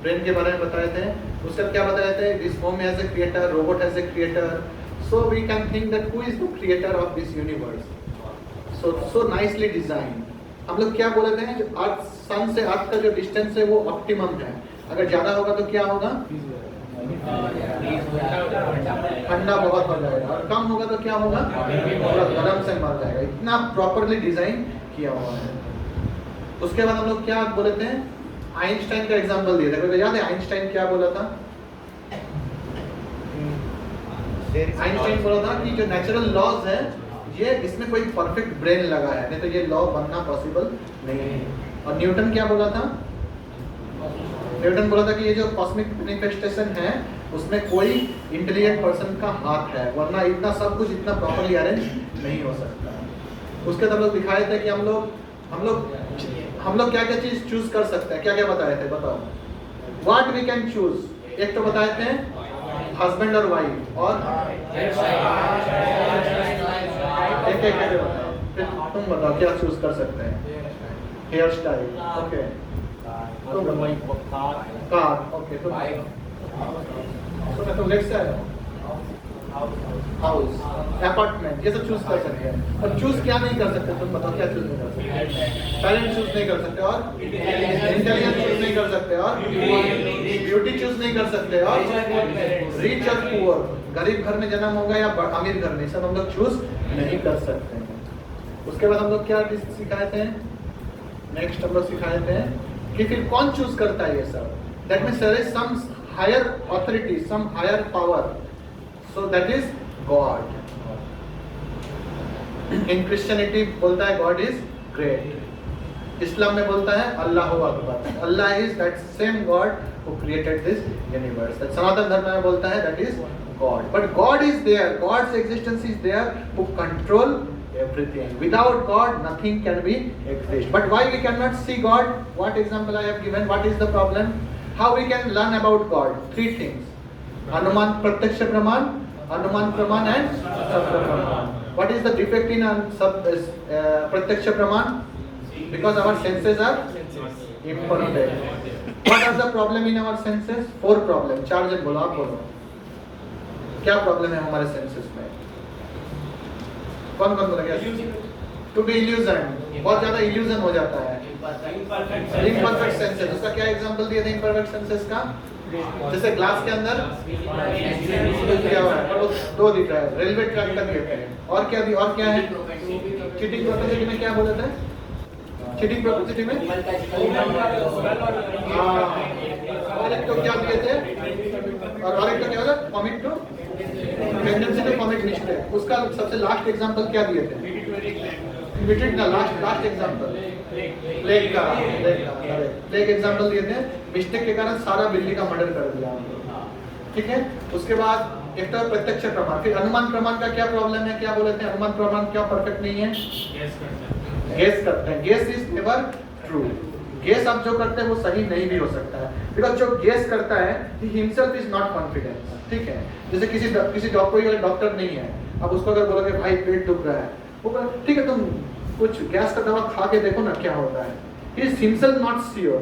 Brain के बारे में बताए थे। उसके बाद क्या बताए थे, this home has a creator, robot has a creator, so we can think that who is the creator of this universe, so nicely design. हम लोग क्या बोले थे, जो अर्थ सन से अर्थ का जो डिस्टेंस है वो ऑप्टिमम है, अगर ज्यादा होगा तो क्या होगा, ठंडा बहुत हो जाएगा, और कम होगा तो क्या होगा, पूरा गरम से मर जाएगा। इतना प्रॉपरली डिजाइन किया हुआ है। उसके बाद हम लोग क्या बोले थे, आइंस्टाइन का एग्जांपल दिए थे, याद है आइंस्टाइन क्या बोला था, आइंस्टाइन बोला था कि जो नेचुरल लॉज है ये इसमें कोई परफेक्ट ब्रेन लगा है, नहीं तो ये लॉ बनना पॉसिबल नहीं है। और न्यूटन क्या बोला था, न्यूटन बोला था कि ये जो कॉस्मिक मैनिफेस्टेशन है उसमें कोई इंटेलिजेंट पर्सन का हाथ है, वरना इतना सब कुछ इतना प्रॉपर्ली अरेंज नहीं हो सकता। उसके बाद हम लोग दिखाए थे कि हम लोग क्या क्या चीज चूज कर सकते हैं, क्या क्या बताए थे, बताओ व्हाट वी कैन चूज। एक तो बताए थे हस्बैंड और वाइफ, और एक एक करके बताओ, फिर तुम बताओ क्या चूज कर सकते हैं, hair style, okay, car, okay, तो लेट्स से हाउस, अपार्टमेंट, ये सब चूज कर सकते हैं। और चूज क्या नहीं कर सकते, तुम बताओ क्या चूज नहीं कर सकते, टैलेंट चूज नहीं कर सकते, और इंटेलिजेंस चूज नहीं कर सकते, और ब्यूटी चूज नहीं कर सकते, और रिच और पुअर, गरीब घर में जन्म होगा या अमीर घर में, सब हम लोग चूज नहीं कर सकते हैं। उसके बाद हम लोग क्या सिखाए थे, नेक्स्ट हम लोग सिखाए थे कि फिर कौन चूज करता है ये सब, that means there is some higher authority, some higher power, so that is God. In Christianity बोलता है गॉड इज ग्रेट, इस्लाम में बोलता है अल्लाह अकबर, अल्लाह is that same God who created this universe. Sanatan Dharma में बोलता है that is God, but God is there, God's existence is there who control everything. Without God nothing can be exist. But why we cannot see God? What example I have given, what is the problem? How we can learn about God? Three things: Anuman Pratyaksha Praman, Anuman Praman and Sabda Praman. What is the defect in Pratyaksha Praman? Because our senses are imperfect. What are the problem in our senses? 4 problem. 4 जन बोलो, आप बोलो क्या प्रॉब्लम है हमारे सेंसेस में, कौन कौन बोलेगा, टू बी इल्यूजन, बहुत ज्यादा इल्यूजन हो जाता है, इम्परफेक्ट सेंसेस, उसका क्या एग्जांपल दिए थे इम्परफेक्ट सेंसेस का, जैसे ग्लास के अंदर क्या हुआ है, पर वो 2 दिख रहा है, रेलवे ट्रैक का दिए थे, और क्या है, चीटिंग प्रोपेसिटी में क्या बोले थे, चीटिंग प्रोपेसिटी में और एक तो क्या दिए थे, और एक तो क्या होगा, commit to tendency to commit mistake, उसका सबसे लास्ट एग्जांपल क्या दिए थे, इमिटेट का लास्ट एग्जांपल प्लेग एग्जांपल दिए थे, मिस्टेक के कारण सारा बिल्ली का मर्डर कर दिया, ठीक है। उसके बाद एक तो प्रत्यक्ष प्रमाण, फिर अनुमान प्रमाण का क्या प्रॉब्लम है, क्या बोले थे, अनुमान प्रमाण क्या परफेक्ट नहीं है, गेस करते हैं, guess is never true, guess आप जो करते हैं वो सही नहीं भी हो सकता है, बिकॉज जो गेस करता है he himself is not confident, ठीक है। जैसे किसी डॉक्टर नहीं है, अब उसको अगर बोलोगे भाई पेट दुख रहा है, वो ठीक है तुम कुछ गैस का दवा खा के देखो ना क्या होता है, he is himself not sure,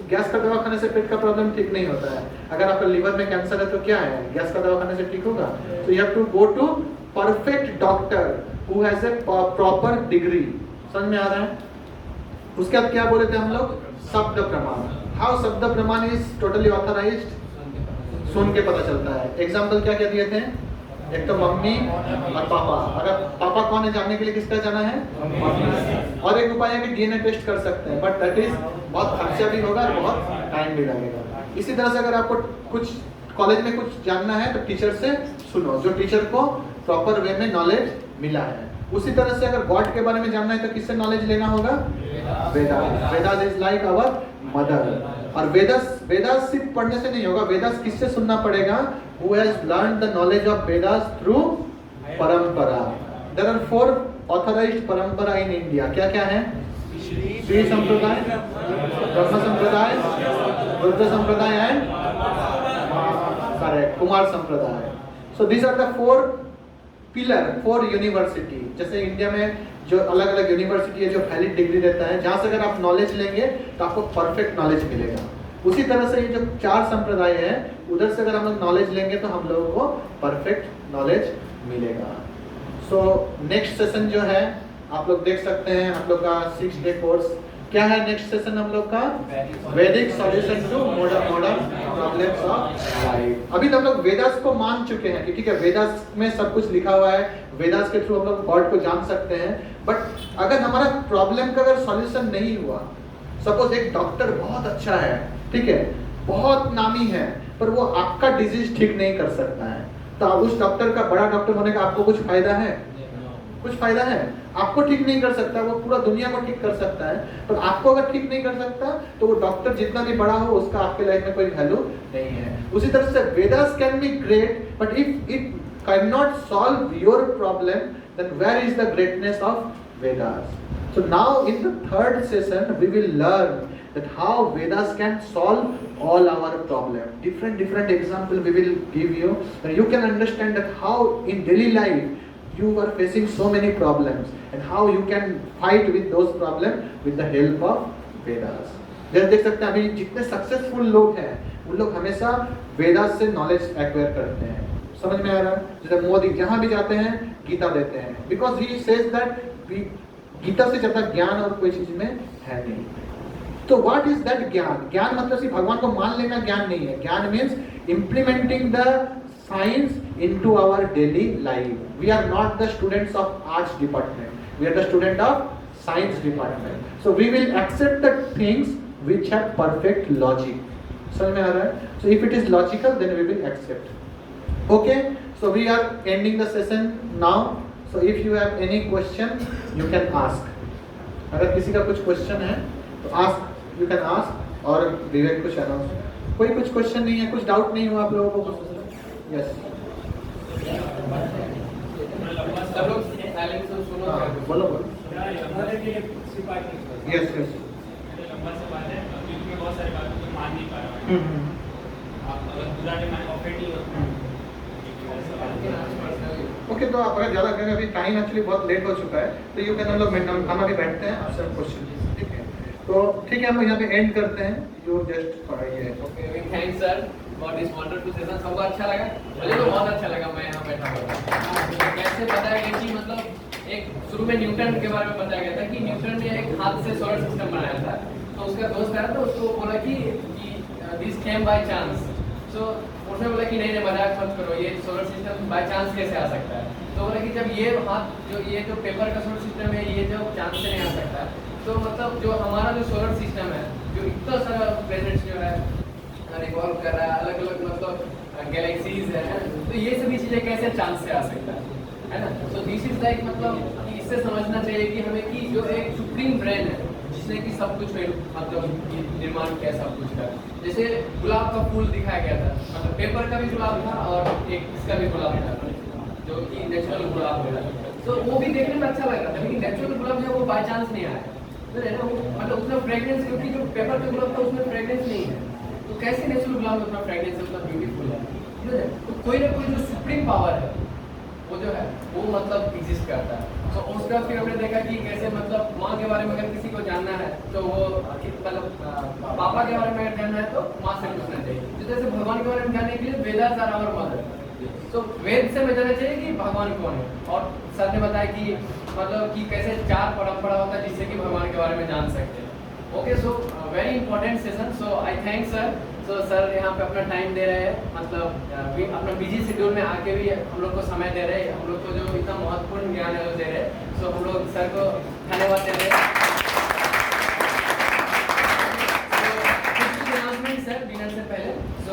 gas का दवा खाने से पेट का प्रॉब्लम ठीक नहीं होता है, अगर आपका लिवर में कैंसर है तो क्या है, गैस का दवा खाने से ठीक होगा, तो you have to go to perfect doctor who has a proper degree, समझ में आ रहा है। उसके बाद क्या बोले थे हम लोग, शब्द प्रमाण, हाउ शब्द प्रमाण इज टोटली ऑथराइज्ड, सुन के पता चलता है। एग्जाम्पल क्या क्या दिए थे, एक तो मम्मी और पापा, अगर पापा कौन है जानने के लिए किसका जाना है, मम्मी, और एक उपाय है कि डीएनए टेस्ट कर सकते हैं, बट दैट इज बहुत खर्चा भी होगा और बहुत टाइम भी लगेगा। इसी तरह से अगर आपको कुछ कॉलेज में कुछ जानना है तो टीचर से सुनो, जो टीचर को प्रॉपर वे में नॉलेज मिला है। उसी तरह से अगर गॉड के बारे में जानना है तो किससे नॉलेज लेना होगा, Vedas, Vedas is like our mother, और वेदास सिर्फ पढ़ने से नहीं होगा, वेदास किससे सुनना पड़ेगा, who has learned the knowledge of Vedas through परंपरा। There are 4 authorized परंपरा in India, क्या क्या है, श्री संप्रदाय, ब्रह्म संप्रदाय, रुद्र संप्रदाय एंड करेक्ट कुमार संप्रदाय। So these are the 4 pillar for university. जैसे इंडिया में जो अलग अलग यूनिवर्सिटी है जो वैलिड डिग्री देता है, जहाँ से अगर आप नॉलेज लेंगे तो आपको परफेक्ट नॉलेज मिलेगा। उसी तरह से ये जो 4 संप्रदाय है उधर से अगर हम लोग नॉलेज लेंगे तो हम लोगों को परफेक्ट नॉलेज मिलेगा। सो नेक्स्ट सेशन जो है आप लोग देख सकते हैं, हम लोग का 6 डे कोर्स क्या है। नेक्स्ट सेशन हम लोग का Vedic solution to modern problems of life. अभी तो हम लोग वेदास को मान चुके हैं कि ठीक है, वेदास में सब कुछ लिखा हुआ है, वेदास के थ्रू हम लोग गॉड को जान सकते हैं। बट अगर हमारा प्रॉब्लम का अगर सॉल्यूशन नहीं हुआ, सपोज एक डॉक्टर बहुत अच्छा है, ठीक है, बहुत नामी है, पर वो आपका डिजीज ठीक नहीं कर सकता है, तो उस डॉक्टर का, बड़ा डॉक्टर होने का आपको कुछ फायदा है? कुछ फायदा है? आपको ठीक नहीं कर सकता, वो पूरा दुनिया को ठीक कर सकता है, पर आपको अगर ठीक नहीं कर सकता तो वो डॉक्टर जितना भी बड़ा हो उसका आपके लाइफ में कोई वैल्यू नहीं है। उसी तरह से Vedas can be great, but if it can not solve your problem, then where is the greatness of Vedas? So now in the third session we will learn that how Vedas can solve all our problem. Different example we will give you, and you can understand that how in daily life you are facing so many problems and how you can fight with those problems with the help of Vedas. जैसे देख सकते हैं अभी जितने सक्सेसफुल लोग हैं उन लोग हमेशा वेदास से नॉलेज एक्वायर करते हैं। समझ में आ रहा है? जैसे मोदी जहाँ भी जाते हैं गीता देते हैं, because he says that Gita से ज्यादा ज्ञान और कोई चीज में है नहीं। तो व्हाट इज दैट ज्ञान? ज्ञान मतलब सिर्फ भगवान को मान लेना ज्ञान नहीं है। ज्ञान means implementing the science into our daily life. We are not the students of arts department, we are the student of science department. So we will accept the things which have perfect logic. समझ में आ रहा है? So if it is logical then we will accept. Okay, so we are ending the session now. So if you have any question, you can ask. अगर किसी का कुछ क्वेश्चन है तो ask, you can ask, और विवेक कुछ अनाउंस। कोई कुछ क्वेश्चन नहीं है, कुछ डाउट नहीं हुआ आप लोगों को? यस, सब लोग साइलेंस से सुनो। बोलो बोलो। Yes yes. लंबा सवाल है क्योंकि मैं बहुत सारी बातों को मान नहीं पा रहा हूँ। आप अगर पूरा टाइम ऑफेंड नहीं होता ओके, तो आप अगर ज़्यादा करेंगे, अभी टाइम एक्चुअली बहुत लेट हो चुका है, तो यू कैन हम लोग हम अभी बैठते हैं आपसे क्वेश्चन, ठीक है? तो ठीक है, हम यहाँ पे एंड करते हैं। यू जस्ट पढ़ाइए। Okay, thanks sir for this wonderful session. सबको अच्छा लगा? मुझे तो बहुत अच्छा लगा। मैं यहाँ बैठा हुआ कैसे बताया गया कि मतलब एक शुरू में न्यूटन के बारे में बताया गया था कि न्यूटन ने एक हाथ से सोलर सिस्टम बनाया था। तो उसका दोस्त आया तो उसको बोला कि दिस केम बाय चांस। सो उसने बोला कि नहीं मजाक मत करो, ये सोलर सिस्टम बाय चांस कैसे आ सकता है? तो बोला कि जब ये जो पेपर का सोलर सिस्टम है ये जो चांस से नहीं आ सकता, तो मतलब जो हमारा जो सोलर सिस्टम है, जो इतना सारा प्लैनेट्स जो है रिवॉल्व कर रहा है, अलग अलग मतलब गैलेक्सीज है, तो ये सभी चीज़ें कैसे चांस से आ सकता है ना? सो दिस इज लाइक मतलब कि इससे समझना चाहिए कि हमें कि जो एक सुप्रीम ब्रेन है जिसने कि सब कुछ मतलब निर्माण किया सब कुछ का। जैसे गुलाब का फूल दिखाया गया था, मतलब पेपर का भी गुलाब था और एक इसका भी गुलाब था जो कि नेचुरल गुलाब है। तो वो भी देखने में अच्छा लग रहा था, लेकिन नेचुरल गुलाब जो है वो बाय चांस नहीं आया, है ना? मतलब उसमें फ्रेग्रेंस, क्योंकि जो पेपर का गुलाब था उसमें फ्रेग्रेंस नहीं है, तो कैसे नेचुरल गुलाब में उतना फ्रेग्रेंस है, उतना ब्यूटीफुल है? तो कोई ना कोई जो सुप्रीम पावर है वो जो है वो मतलब एग्जिस्ट करता है। तो उसका फिर हमने देखा कि कैसे मतलब माँ के बारे में अगर किसी को जानना है तो वो मतलब पापा के बारे में अगर जानना है तो माँ से पूछना चाहिए। तो जैसे भगवान के बारे में जानने के लिए वेदास आर आवर मदर, तो वेद से हमें जानना चाहिए कि भगवान कौन है। और सर ने बताया कि मतलब कि कैसे 4 परंपरा होता है जिससे कि भगवान के बारे में जान सकते हैं। Okay, so very important session. सो आई थैंक सर। सो सर यहाँ पे अपना टाइम दे रहे हैं, मतलब अपना बिजी शेड्यूल में आके भी हम लोग को समय दे रहे हैं, हम लोग को जो इतना महत्वपूर्ण ज्ञान है वो दे रहे हैं। सो हम लोग सर को धन्यवाद दे रहे हैं।